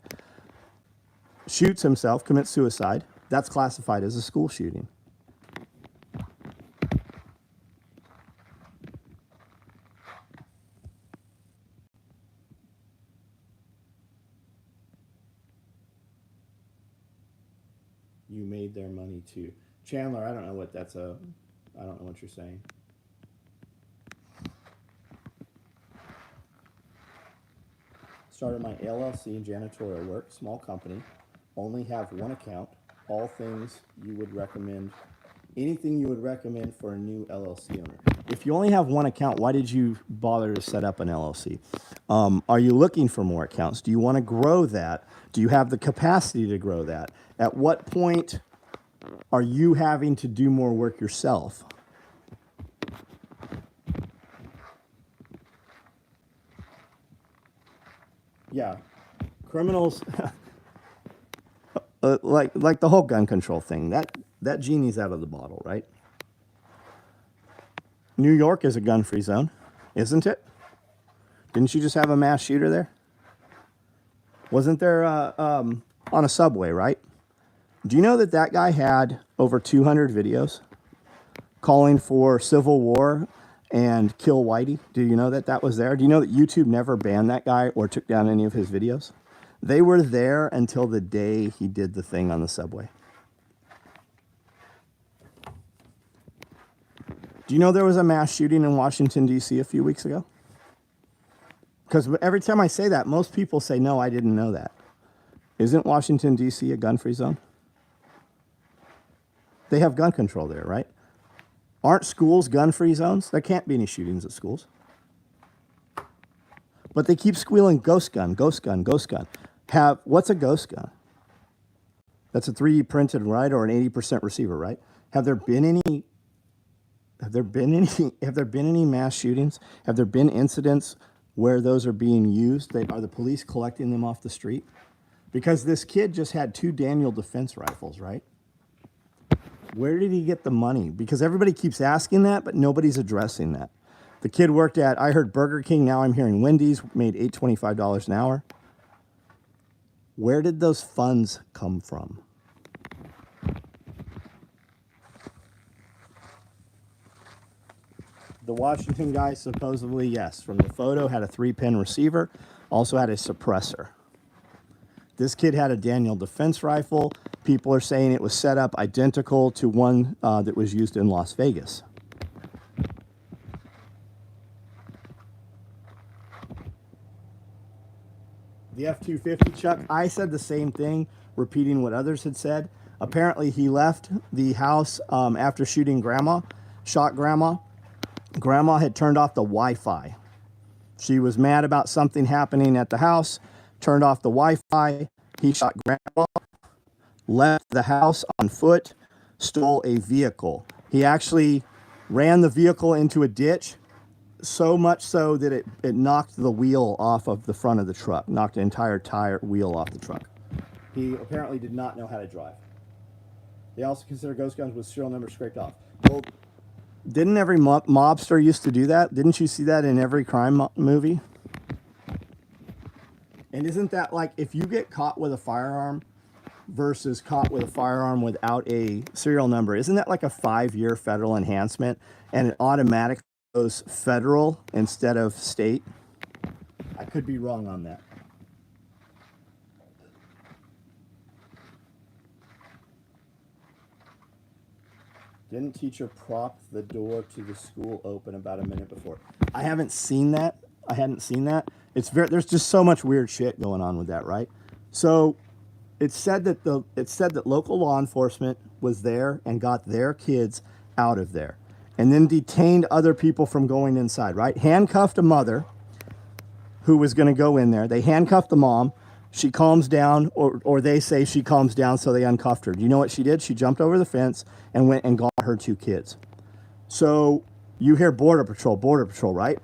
Speaker 1: Shoots himself, commits suicide. That's classified as a school shooting. You made their money too. Chandler, I don't know what that's a, I don't know what you're saying. Started my LLC in janitorial work, small company, only have one account, all things you would recommend, anything you would recommend for a new LLC owner. If you only have one account, why did you bother to set up an LLC? Are you looking for more accounts? Do you want to grow that? Do you have the capacity to grow that? At what point are you having to do more work yourself? Yeah, criminals, like the whole gun control thing, that genie's out of the bottle, right? New York is a gun-free zone, isn't it? Didn't you just have a mass shooter there? Wasn't there on a subway, right? Do you know that that guy had over 200 videos calling for civil war and kill Whitey? Do you know that that was there? Do you know that YouTube never banned that guy or took down any of his videos? They were there until the day he did the thing on the subway. Do you know there was a mass shooting in Washington, D.C. a few weeks ago? Because every time I say that, most people say, no, I didn't know that. Isn't Washington, D.C. a gun-free zone? They have gun control there, right? Aren't schools gun-free zones? There can't be any shootings at schools. But they keep squealing ghost gun, ghost gun, ghost gun. What's a ghost gun? That's a 3D printed, right, or an 80% receiver, right? Have there been any mass shootings? Have there been incidents where those are being used? Are the police collecting them off the street? Because this kid just had 2 Daniel Defense rifles, right? Where did he get the money? Because everybody keeps asking that, but nobody's addressing that. The kid worked at, I heard Burger King, now I'm hearing Wendy's, made $8.25 an hour. Where did those funds come from? The Washington guy supposedly, yes, from the photo, had a 3-pin receiver, also had a suppressor. This kid had a Daniel Defense rifle. People are saying it was set up identical to one that was used in Las Vegas. The F-250, Chuck, I said the same thing, repeating what others had said. Apparently he left the house after shooting Grandma, shot Grandma. Grandma had turned off the Wi-Fi. She was mad about something happening at the house, turned off the Wi-Fi. He shot Grandma, left the house on foot, stole a vehicle. He actually ran the vehicle into a ditch, so much so that it knocked the wheel off of the front of the truck, knocked the entire wheel off the truck. He apparently did not know how to drive. They also consider ghost guns with serial numbers scraped off. Well, didn't every mobster used to do that? Didn't you see that in every crime movie? And isn't that like, if you get caught with a firearm versus caught with a firearm without a serial number, isn't that like a 5-year federal enhancement and it automatically goes federal instead of state? I could be wrong on that. Didn't teacher prop the door to the school open about a minute before? I haven't seen that. I hadn't seen that. There's just so much weird shit going on with that, right? So it said that local law enforcement was there and got their kids out of there, and then detained other people from going inside, right? Handcuffed a mother who was going to go in there. They handcuffed the mom. She calms down, or they say she calms down, so they uncuffed her. Do you know what she did? She jumped over the fence and went and got her 2 kids. So you hear Border Patrol, right?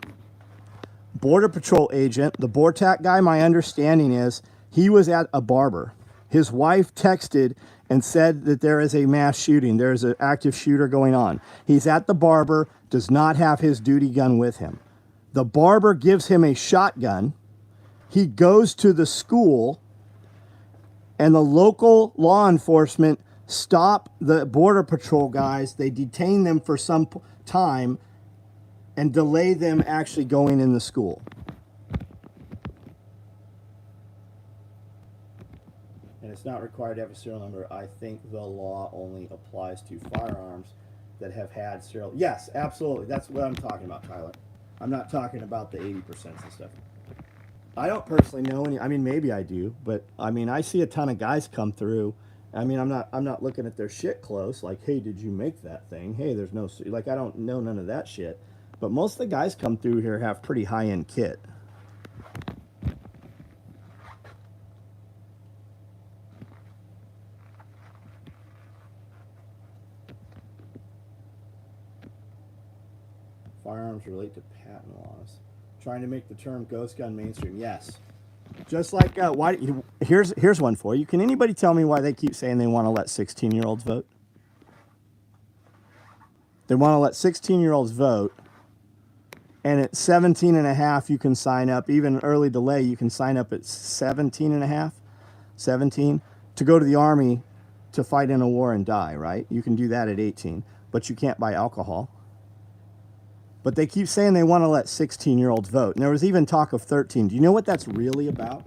Speaker 1: Border Patrol agent, the BORTAC guy, my understanding is He was at a barber. His wife texted and said that there is a mass shooting. There is an active shooter going on. He's at the barber, does not have his duty gun with him. The barber gives him a shotgun. He goes to the school, and the local law enforcement stop the border patrol guys. They detain them for some time and delay them actually going in the school. And it's not required to have a serial number. I think the law only applies to firearms that have had serial. Yes, absolutely. That's what I'm talking about, Tyler. I'm not talking about the 80% and stuff. I don't personally know any. I mean, maybe I do, but I mean, I see a ton of guys come through. I mean, I'm not looking at their shit close. Like, hey, did you make that thing? Hey, there's no, like, I don't know none of that shit. But most of the guys come through here have pretty high-end kit. Firearms relate to patent laws. Trying to make the term ghost gun mainstream. Yes. Just like, here's one for you. Can anybody tell me why they keep saying they want to let 16-year-olds vote? They want to let 16-year-olds vote, and at 17 and a half, you can sign up. Even early delay, you can sign up at 17 and a half, 17, to go to the Army to fight in a war and die, right? You can do that at 18, but you can't buy alcohol. But they keep saying they want to let 16-year-olds vote. And there was even talk of 13. Do you know what that's really about?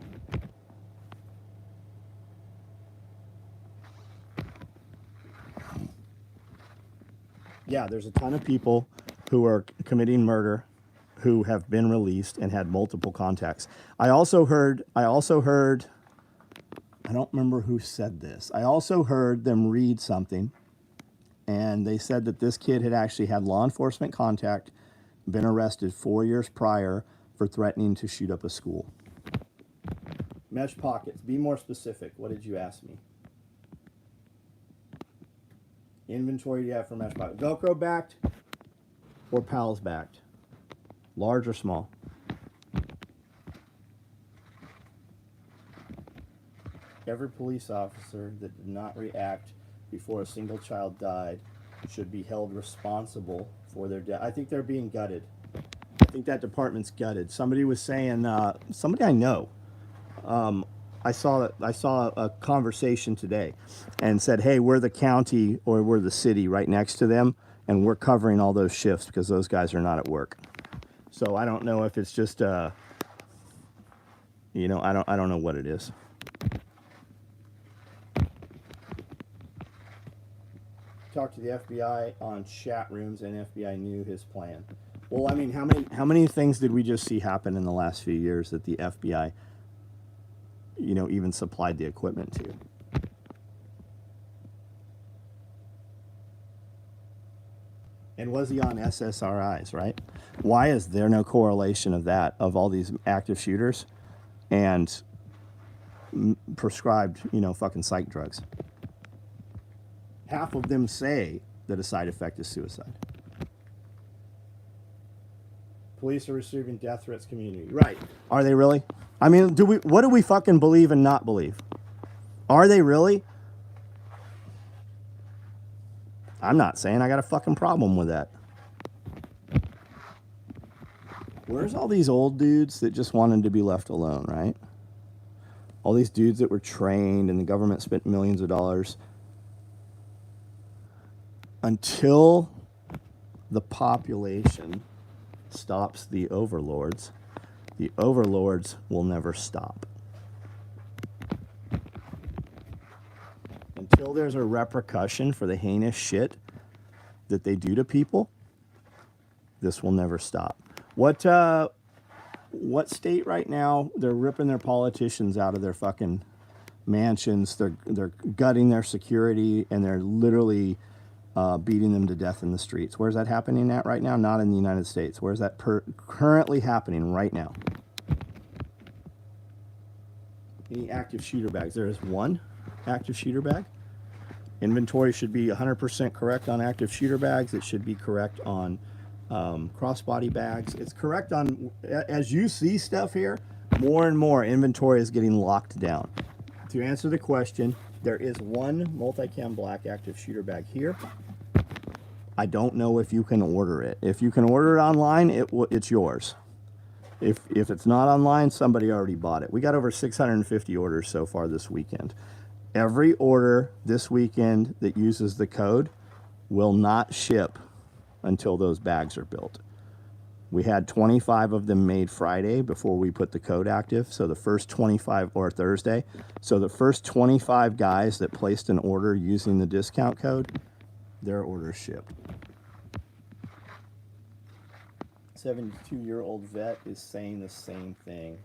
Speaker 1: Yeah, there's a ton of people who are committing murder who have been released and had multiple contacts. I also heard, I don't remember who said this. I also heard them read something, and they said that this kid had actually had law enforcement contact, been arrested 4 years prior for threatening to shoot up a school. Mesh pockets. Be more specific. What did you ask me? Inventory do you have for mesh pockets? Velcro backed or PALS backed? Large or small? Every police officer that did not react before a single child died should be held responsible for their death. I think they're being gutted. I think that department's gutted. Somebody was saying, somebody I know, I saw a conversation today and said, hey, we're the county or we're the city right next to them, and we're covering all those shifts because those guys are not at work. So I don't know if it's just, I don't know what it is. Talked to the FBI on chat rooms, and FBI knew his plan. Well, I mean, how many things did we just see happen in the last few years that the FBI, even supplied the equipment to? And was he on SSRIs, right? Why is there no correlation of that, of all these active shooters and prescribed, fucking psych drugs? Half of them say that a side effect is suicide. Police are receiving death threats community. Right. Are they really? I mean, what do we fucking believe and not believe? Are they really? I'm not saying I got a fucking problem with that. Where's all these old dudes that just wanted to be left alone, right? All these dudes that were trained and the government spent millions of dollars. Until the population stops the overlords will never stop. Until there's a repercussion for the heinous shit that they do to people, this will never stop. What state right now, they're ripping their politicians out of their fucking mansions, they're gutting their security, and they're literally beating them to death in the streets. Where's that happening at right now? Not in the United States. Where's that currently happening right now? Any active shooter bags? There is one active shooter bag. Inventory should be 100% correct on active shooter bags. It should be correct on crossbody bags. It's correct on, as you see stuff here, more and more inventory is getting locked down. To answer the question, there is one multicam black active shooter bag here. I don't know if you can order it. If you can order it online, it's yours. If it's not online, somebody already bought it. We got over 650 orders so far this weekend. Every order this weekend that uses the code will not ship until those bags are built. We had 25 of them made Friday before we put the code active. So the first 25, or Thursday. So the first 25 guys that placed an order using the discount code, their orders shipped. 72-year-old vet is saying the same thing.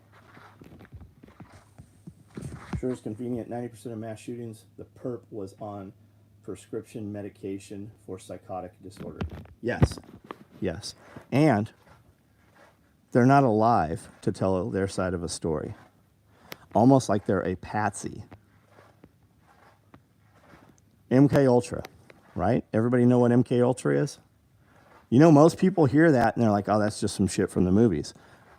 Speaker 1: Sure is convenient. 90% of mass shootings, the perp was on prescription medication for psychotic disorder. Yes. Yes. And they're not alive to tell their side of a story. Almost like they're a patsy. MKUltra, right? Everybody know what MKUltra is? You know, most people hear that and they're like, oh, that's just some shit from the movies.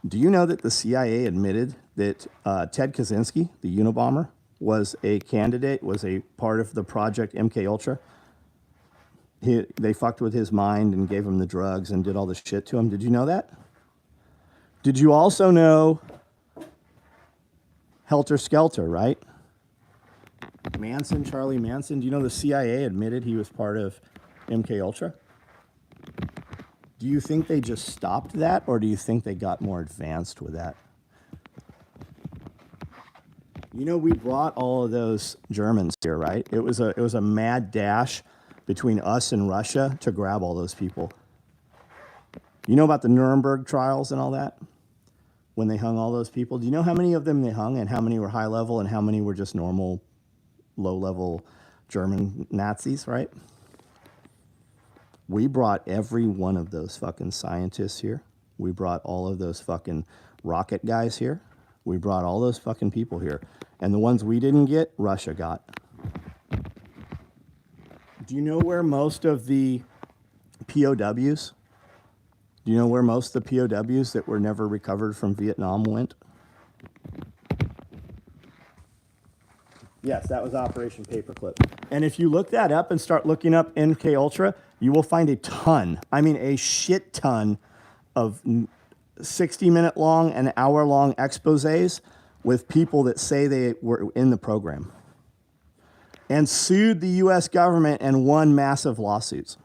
Speaker 1: Do you know that the CIA admitted that Ted Kaczynski, the Unabomber, was a candidate, was a part of the project MKUltra? They fucked with his mind and gave him the drugs and did all the shit to him. Did you know that? Did you also know Helter Skelter, right? Manson, Charlie Manson. Do you know the CIA admitted he was part of MKUltra? Do you think they just stopped that, or do you think they got more advanced with that? You know, we brought all of those Germans here, right? It was a mad dash between us and Russia to grab all those people. You know about the Nuremberg trials and all that? When they hung all those people? Do you know how many of them they hung and how many were high level and how many were just normal, low level German Nazis, right? We brought every one of those fucking scientists here. We brought all of those fucking rocket guys here. We brought all those fucking people here. And the ones we didn't get, Russia got. Do you know where most of the POWs, do you know where most of the POWs that were never recovered from Vietnam went? Yes, that was Operation Paperclip. And if you look that up and start looking up MKUltra, you will find a ton, I mean a shit ton of 60-minute long and hour-long exposés with people that say they were in the program and sued the U.S. government and won massive lawsuits.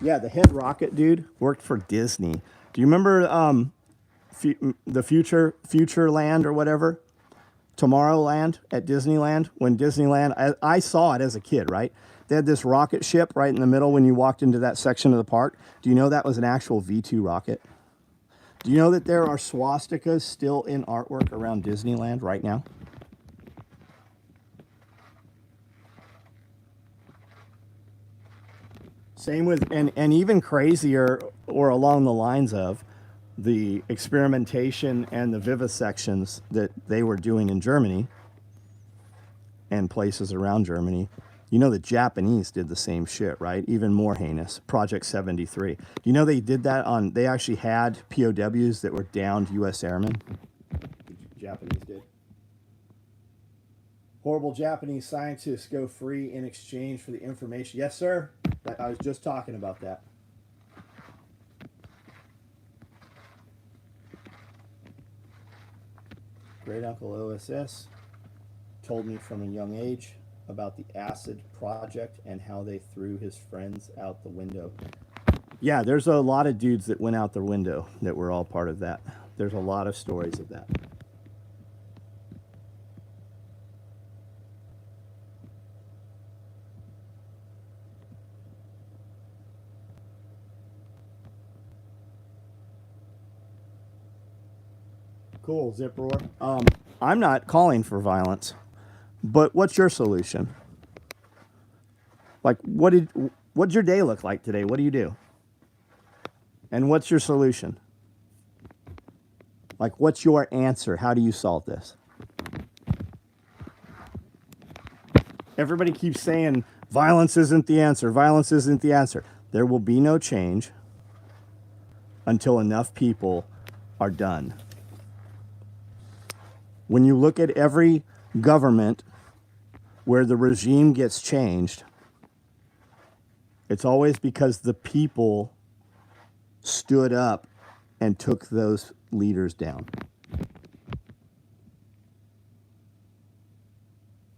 Speaker 1: Yeah, the head rocket dude worked for Disney. Do you remember the Futureland or whatever? Tomorrowland at Disneyland? When Disneyland, I saw it as a kid, right? They had this rocket ship right in the middle when you walked into that section of the park. Do you know that was an actual V-2 rocket? Do you know that there are swastikas still in artwork around Disneyland right now? Same with, and even crazier, or along the lines of, the experimentation and the vivisections that they were doing in Germany and places around Germany. You know the Japanese did the same shit, right? Even more heinous. Project 73. Do you know they did that on, they actually had POWs that were downed U.S. airmen? The Japanese did. Horrible Japanese scientists go free in exchange for the information. Yes, sir. I was just talking about that. Great Uncle OSS told me from a young age about the acid project and how they threw his friends out the window. Yeah, there's a lot of dudes that went out the window that were all part of that. There's a lot of stories of that. Cool, Zip Roar. I'm not calling for violence, but what's your solution? Like, what'd your day look like today? What do you do? And what's your solution? Like, what's your answer? How do you solve this? Everybody keeps saying Violence isn't the answer. Violence isn't the answer. There will be no change until enough people are done. When you look at every government where the regime gets changed, it's always because the people stood up and took those leaders down.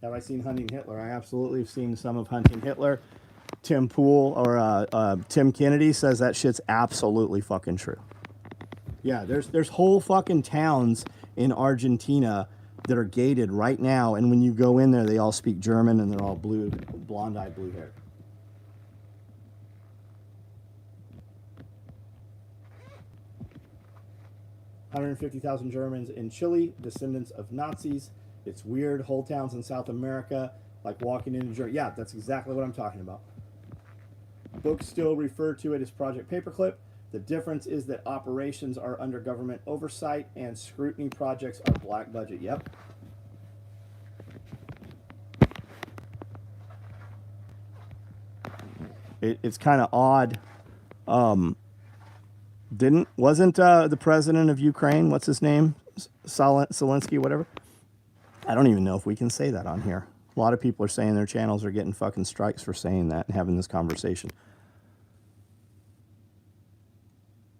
Speaker 1: Have I seen Hunting Hitler? I absolutely have seen some of Hunting Hitler. Tim Pool or Tim Kennedy says that shit's absolutely fucking true. Yeah, there's whole fucking towns in Argentina that are gated right now, and when you go in there, they all speak German and they're all blue, blonde-eyed, blue hair. $150,000 Germans in Chile, descendants of Nazis. It's weird. Whole towns in South America, like walking into Germany. Yeah, that's exactly what I'm talking about. Books still refer to it as Project Paperclip. The difference is that operations are under government oversight and scrutiny projects are black budget. Yep. It's kind of odd. Wasn't the president of Ukraine, what's his name? Zelensky, whatever? I don't even know if we can say that on here. A lot of people are saying their channels are getting fucking strikes for saying that and having this conversation.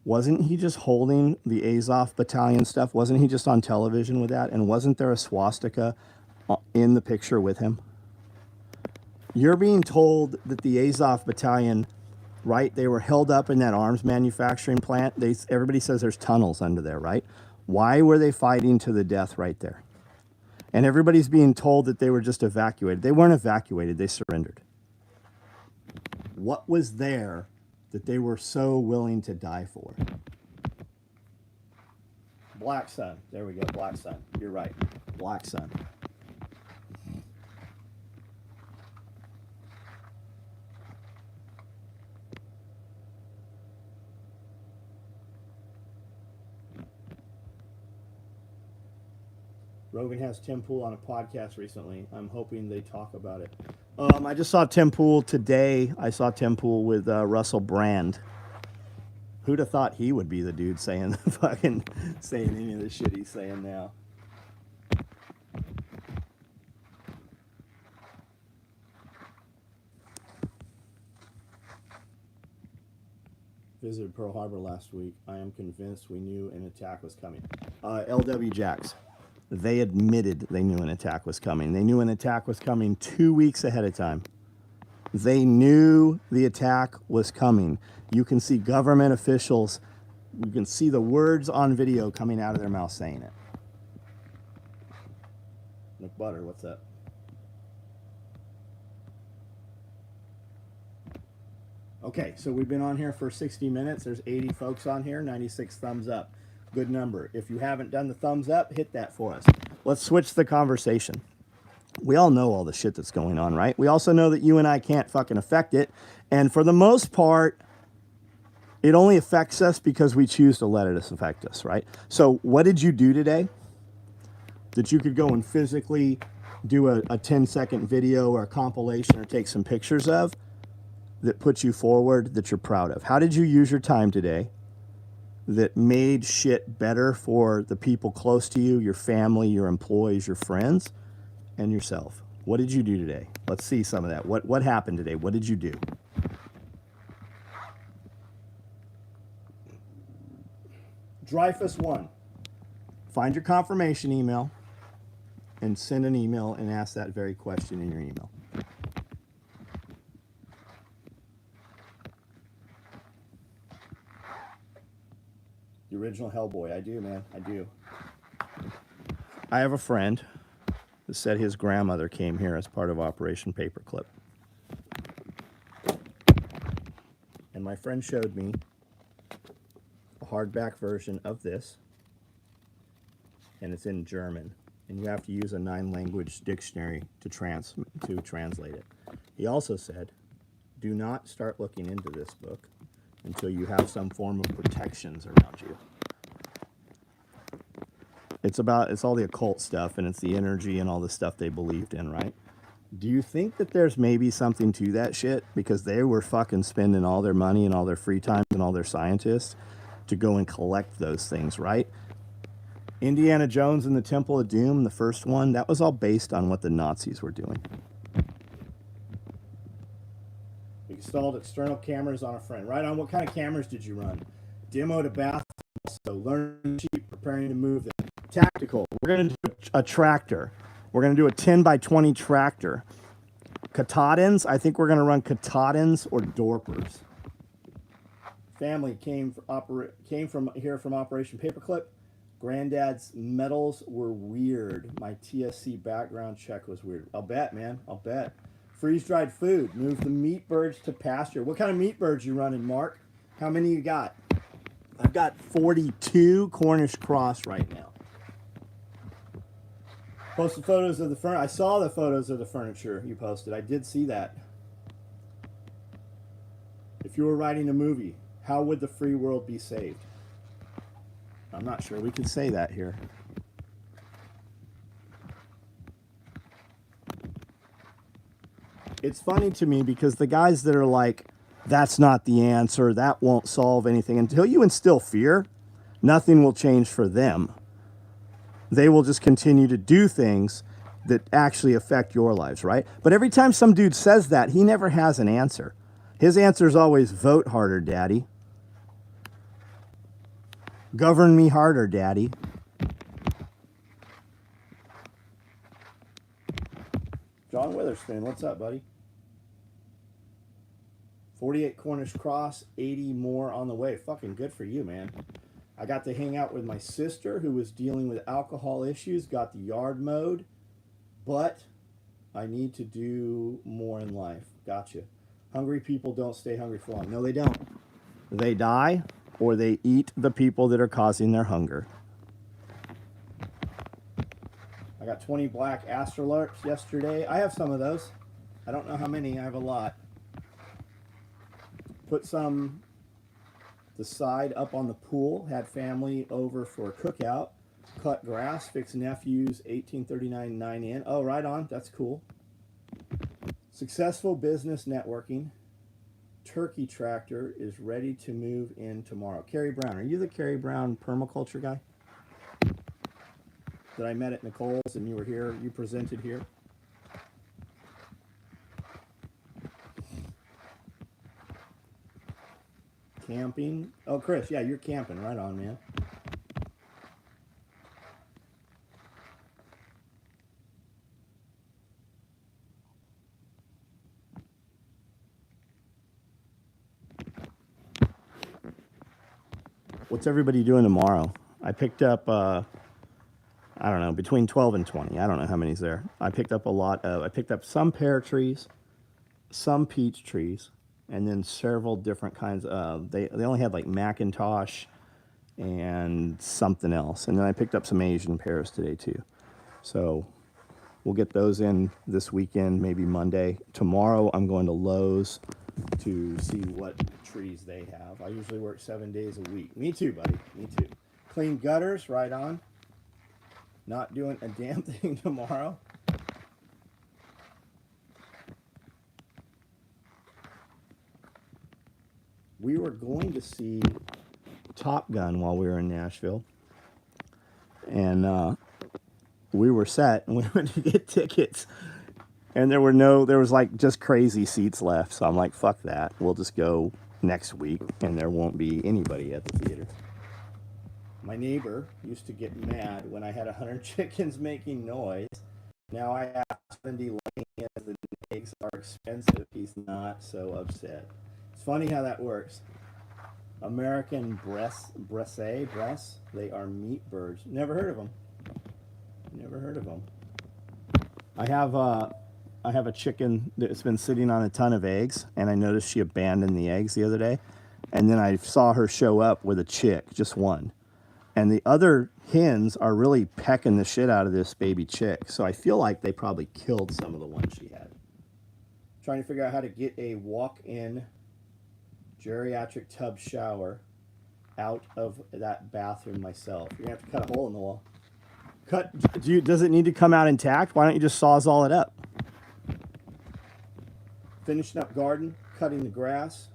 Speaker 1: Wasn't he just holding the Azov battalion stuff? Wasn't he just on television with that? And wasn't there a swastika in the picture with him? You're being told that the Azov battalion, right, they were held up in that arms manufacturing plant. Everybody says there's tunnels under there, right? Why were they fighting to the death right there? And everybody's being told that they were just evacuated. They weren't evacuated, they surrendered. What was there that they were so willing to die for? Black Sun. There we go, Black Sun. You're right, Black Sun. Rogan has Tim Pool on a podcast recently. I'm hoping they talk about it. I just saw Tim Pool today. I saw Tim Pool with Russell Brand. Who'd have thought he would be the dude saying any of the shit he's saying now? Visited Pearl Harbor last week. I am convinced we knew an attack was coming. LW Jacks. They admitted they knew an attack was coming. They knew an attack was coming 2 weeks ahead of time. They knew the attack was coming. You can see government officials, you can see the words on video coming out of their mouth saying it. McButter, what's up? Okay, so we've been on here for 60 minutes. There's 80 folks on here, 96 thumbs up. Good number. If you haven't done the thumbs up, hit that for us. Let's switch the conversation. We all know all the shit that's going on, right? We also know that you and I can't fucking affect it. And for the most part, it only affects us because we choose to let it affect us, right? So what did you do today that you could go and physically do a 10-second video or a compilation or take some pictures of that puts you forward, that you're proud of? How did you use your time today that made shit better for the people close to you, your family, your employees, your friends, and yourself? What did you do today? Let's see some of that. What happened today? What did you do? Dreyfus 1. Find your confirmation email and send an email and ask that very question in your email. The original Hellboy. I do, man. I do. I have a friend that said his grandmother came here as part of Operation Paperclip. And my friend showed me a hardback version of this. And it's in German. And you have to use a 9-language dictionary to translate it. He also said, do not start looking into this book until you have some form of protections around you. It's all the occult stuff, and it's the energy and all the stuff they believed in, right? Do you think that there's maybe something to that shit? Because they were fucking spending all their money and all their free time and all their scientists to go and collect those things, right? Indiana Jones and the Temple of Doom, the first one, that was all based on what the Nazis were doing. We installed external cameras on a friend. Right on. What kind of cameras did you run? Demo to bathroom. So learn cheap, preparing to move them. Tactical. We're going to do a tractor. We're going to do a 10 by 20 tractor. Katahdins. I think we're going to run Katahdins or Dorpers. Family came from here from Operation Paperclip. Granddad's medals were weird. My TSC background check was weird. I'll bet, man. I'll bet. Freeze-dried food. Move the meat birds to pasture. What kind of meat birds you running, Mark? How many you got? I've got 42 Cornish cross right now. Posted photos of the furniture. I saw the photos of the furniture you posted. I did see that. If you were writing a movie, how would the free world be saved? I'm not sure we can say that here. It's funny to me because the guys that are like, that's not the answer, that won't solve anything, until you instill fear, nothing will change for them. They will just continue to do things that actually affect your lives, right? But every time some dude says that, he never has an answer. His answer is always, vote harder, daddy. Govern me harder, daddy. John Witherspoon, what's up, buddy? 48 Cornish cross, 80 more on the way. Fucking good for you, man. I got to hang out with my sister who was dealing with alcohol issues, got the yard mowed, but I need to do more in life. Gotcha. Hungry people don't stay hungry for long. No, they don't. They die or they eat the people that are causing their hunger. I got 20 black astrolurks yesterday. I have some of those. I don't know how many. I have a lot. Put some the side up on the pool. Had family over for a cookout. Cut grass. Fixed nephews. 1839 9 in. Oh, right on. That's cool. Successful business networking. Turkey tractor is ready to move in tomorrow. Carrie Brown. Are you the Carrie Brown permaculture guy that I met at Nicole's and you were here? You presented here. Camping. Oh, Chris, yeah, you're camping. Right on, man. What's everybody doing tomorrow? I picked up, I don't know, between 12 and 20. I don't know how many's there. I picked up I picked up some pear trees, some peach trees, and then several different kinds of, they only had like Macintosh and something else. And then I picked up some Asian pears today too. So we'll get those in this weekend, maybe Monday. Tomorrow I'm going to Lowe's to see what trees they have. I usually work 7 days a week. Me too, buddy. Me too. Clean gutters, right on. Not doing a damn thing tomorrow. We were going to see Top Gun while we were in Nashville. And we were set and we went to get tickets. And there was like just crazy seats left. So I'm like, fuck that. We'll just go next week and there won't be anybody at the theater. My neighbor used to get mad when I had 100 chickens making noise. Now I have 70 laying eggs. The eggs are expensive. He's not so upset. It's funny how that works. American breasts, they are meat birds. Never heard of them. Never heard of them. I have a chicken that's been sitting on a ton of eggs, and I noticed she abandoned the eggs the other day. And then I saw her show up with a chick, just one. And the other hens are really pecking the shit out of this baby chick. So I feel like they probably killed some of the ones she had. Trying to figure out how to get a walk-in geriatric tub shower out of that bathroom myself. You're going to have to cut a hole in the wall. Does it need to come out intact? Why don't you just Sawzall it up? finishing up garden, cutting the grass,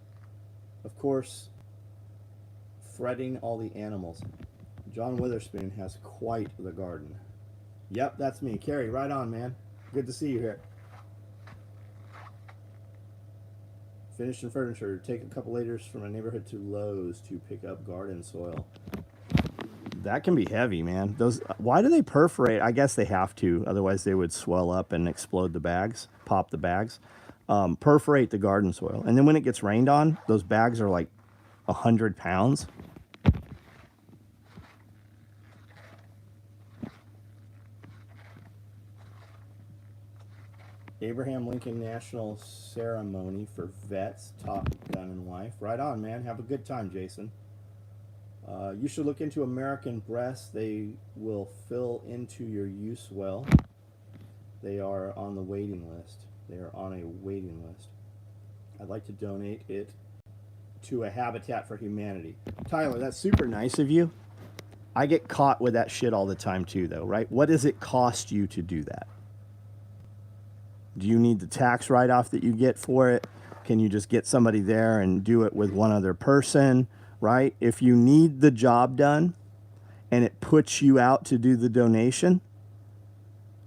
Speaker 1: of course, fretting all the animals. John Witherspoon has quite the garden. Yep, that's me. Carrie, right on, man. Good to see you here. Finishing furniture. Take a couple liters from a neighborhood to Lowe's to pick up garden soil. That can be heavy, man. Those. Why do they perforate? I guess they have to. Otherwise, they would swell up and explode the bags, pop the bags. Perforate the garden soil. And then when it gets rained on, those bags are like 100 pounds. Abraham Lincoln National Ceremony for Vets, Top Gun and Wife. Right on, man. Have a good time, Jason. You should look into American breasts. They will fill into your use well. They are on the waiting list. They are on a waiting list. I'd like to donate it to a Habitat for Humanity. Tyler, that's super nice of you. I get caught with that shit all the time too, though, right? What does it cost you to do that? Do you need the tax write-off that you get for it? Can you just get somebody there and do it with one other person, right? If you need the job done and it puts you out to do the donation,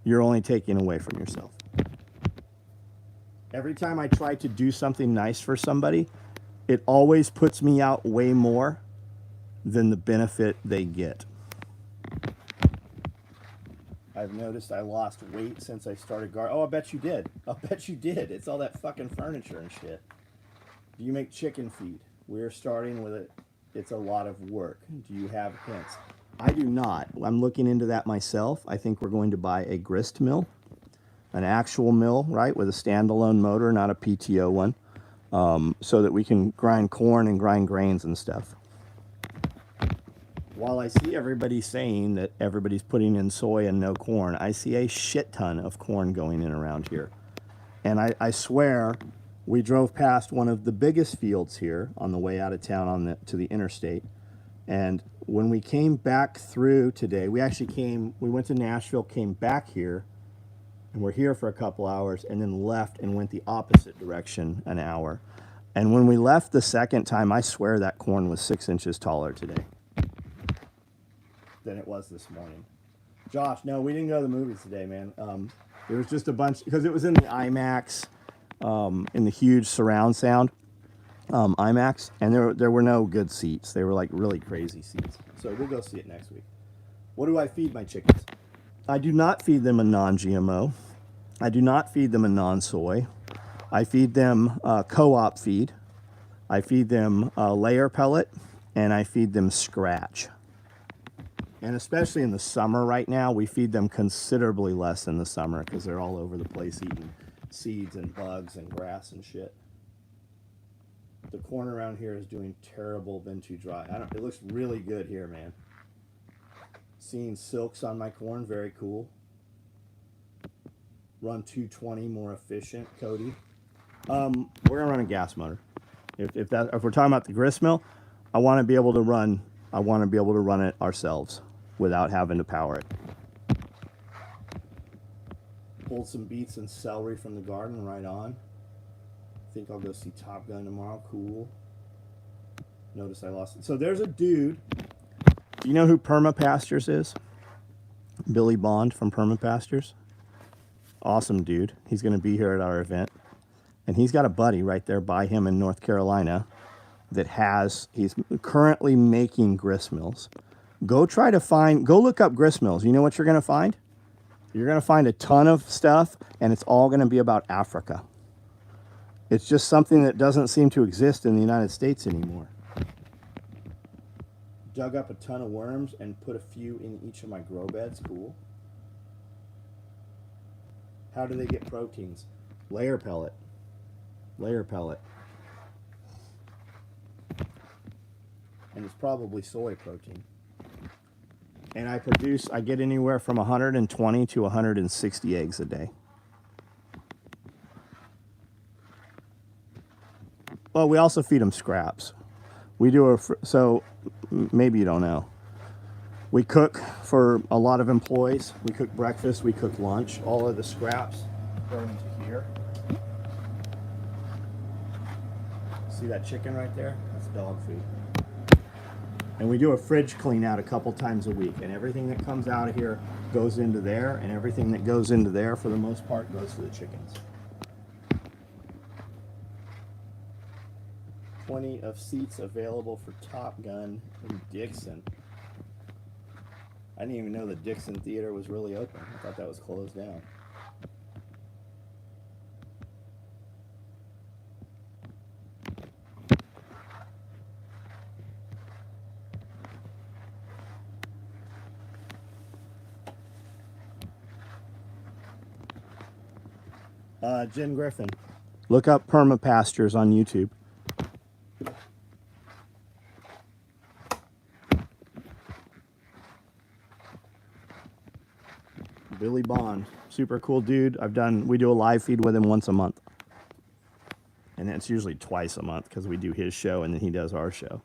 Speaker 1: you're only taking away from yourself. Every time I try to do something nice for somebody, it always puts me out way more than the benefit they get. I've noticed I lost weight since I started gardening. Oh, I bet you did. I bet you did. It's all that fucking furniture and shit. Do you make chicken feed? We're starting with it. It's a lot of work. Do you have hints? I do not. I'm looking into that myself. I think we're going to buy a grist mill, an actual mill, right, with a standalone motor, not a PTO one, so that we can grind corn and grind grains and stuff. While I see everybody saying that everybody's putting in soy and no corn, I see a shit ton of corn going in around here. And I swear, we drove past one of the biggest fields here on the way out of town to the interstate. And when we came back through today, we went to Nashville, came back here, and we're here for a couple hours, and then left and went the opposite direction an hour. And when we left the second time, I swear that corn was 6 inches taller today than it was this morning. Josh, no, we didn't go to the movies today, man. There was just a bunch, because it was in the IMAX, in the huge surround sound IMAX, and there were no good seats. They were like really crazy seats. So we'll go see it next week. What do I feed my chickens? I do not feed them a non-GMO. I do not feed them a non-soy. I feed them co-op feed. I feed them layer pellet, and I feed them scratch. And especially in the summer right now, we feed them considerably less in the summer because they're all over the place eating seeds and bugs and grass and shit. The corn around here is doing terrible, been too dry. It looks really good here, man. Seeing silks on my corn, very cool. Run 220, more efficient, Cody. We're gonna run a gas motor. If we're talking about the grist mill, I want to be able to run it ourselves without having to power it. Pulled some beets and celery from the garden, right on. Think I'll go see Top Gun tomorrow. Cool. Notice I lost it. So there's a dude. Do you know who Permapastures is? Billy Bond from Permapastures. Awesome dude. He's going to be here at our event. And he's got a buddy right there by him in North Carolina he's currently making grist mills. Go look up grist mills. You know what you're going to find? You're going to find a ton of stuff, and it's all going to be about Africa. It's just something that doesn't seem to exist in the United States anymore. Dug up a ton of worms and put a few in each of my grow beds. Cool. How do they get proteins? Layer pellet. Layer pellet. And it's probably soy protein. And I get anywhere from 120 to 160 eggs a day. Well, we also feed them scraps. So maybe you don't know. We cook for a lot of employees. We cook breakfast, we cook lunch. All of the scraps go into here. See that chicken right there? That's dog food. And we do a fridge clean out a couple times a week, and everything that comes out of here goes into there, and everything that goes into there for the most part goes to the chickens. 20 of seats available for Top Gun in Dixon. I didn't even know the Dixon Theater was really open. I thought that was closed down. Jen Griffin. Look up permapastures on YouTube. Billy Bond, super cool dude. We do a live feed with him once a month. And it's usually twice a month because we do his show and then he does our show.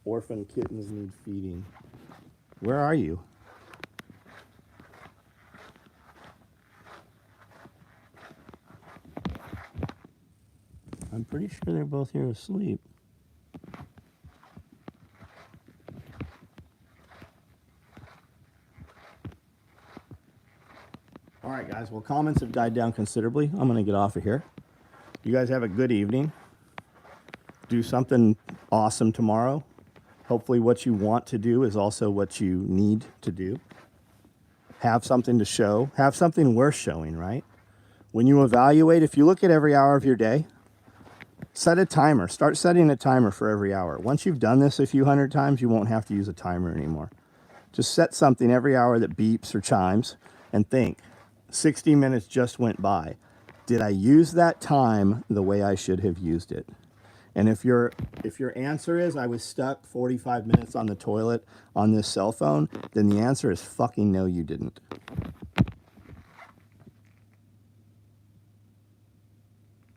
Speaker 1: Orphan kittens need feeding. Where are you? I'm pretty sure they're both here asleep. All right, guys. Well, comments have died down considerably. I'm going to get off of here. You guys have a good evening. Do something awesome tomorrow. Hopefully what you want to do is also what you need to do. Have something to show. Have something worth showing, right? When you evaluate, if you look at every hour of your day, set a timer. Start setting a timer for every hour. Once you've done this a few hundred times, you won't have to use a timer anymore. Just set something every hour that beeps or chimes and think, 60 minutes just went by. Did I use that time the way I should have used it? And if your answer is I was stuck 45 minutes on the toilet on this cell phone, then the answer is fucking no, you didn't.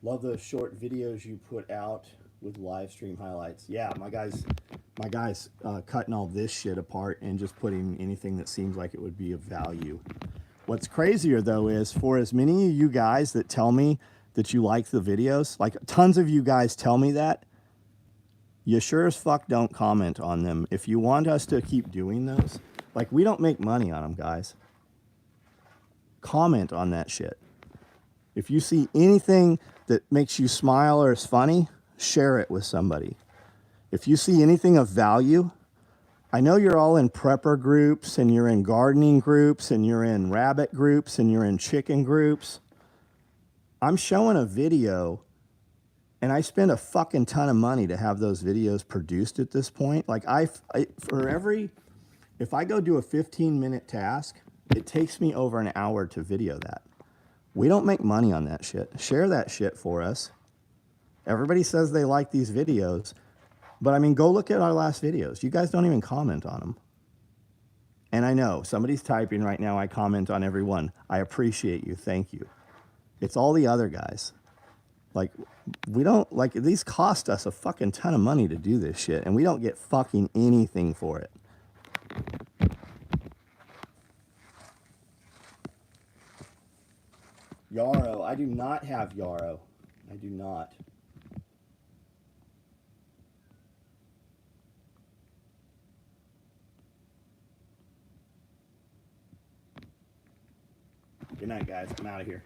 Speaker 1: Love those short videos you put out with live stream highlights. Yeah, my guys cutting all this shit apart and just putting anything that seems like it would be of value. What's crazier though is for as many of you guys that tell me that you like the videos, like tons of you guys tell me that, you sure as fuck don't comment on them. If you want us to keep doing those, like we don't make money on them, guys. Comment on that shit. If you see anything that makes you smile or is funny, share it with somebody. If you see anything of value, I know you're all in prepper groups and you're in gardening groups and you're in rabbit groups and you're in chicken groups. I'm showing a video and I spend a fucking ton of money to have those videos produced at this point. Like if I go do a 15-minute task, it takes me over an hour to video that. We don't make money on that shit. Share that shit for us. Everybody says they like these videos, but I mean, go look at our last videos. You guys don't even comment on them. And I know somebody's typing right now. I comment on every one. I appreciate you. Thank you. It's all the other guys. Like, we don't, like, these cost us a fucking ton of money to do this shit, and we don't get fucking anything for it. Yarrow. I do not have yarrow. I do not. Good night, guys. I'm out of here.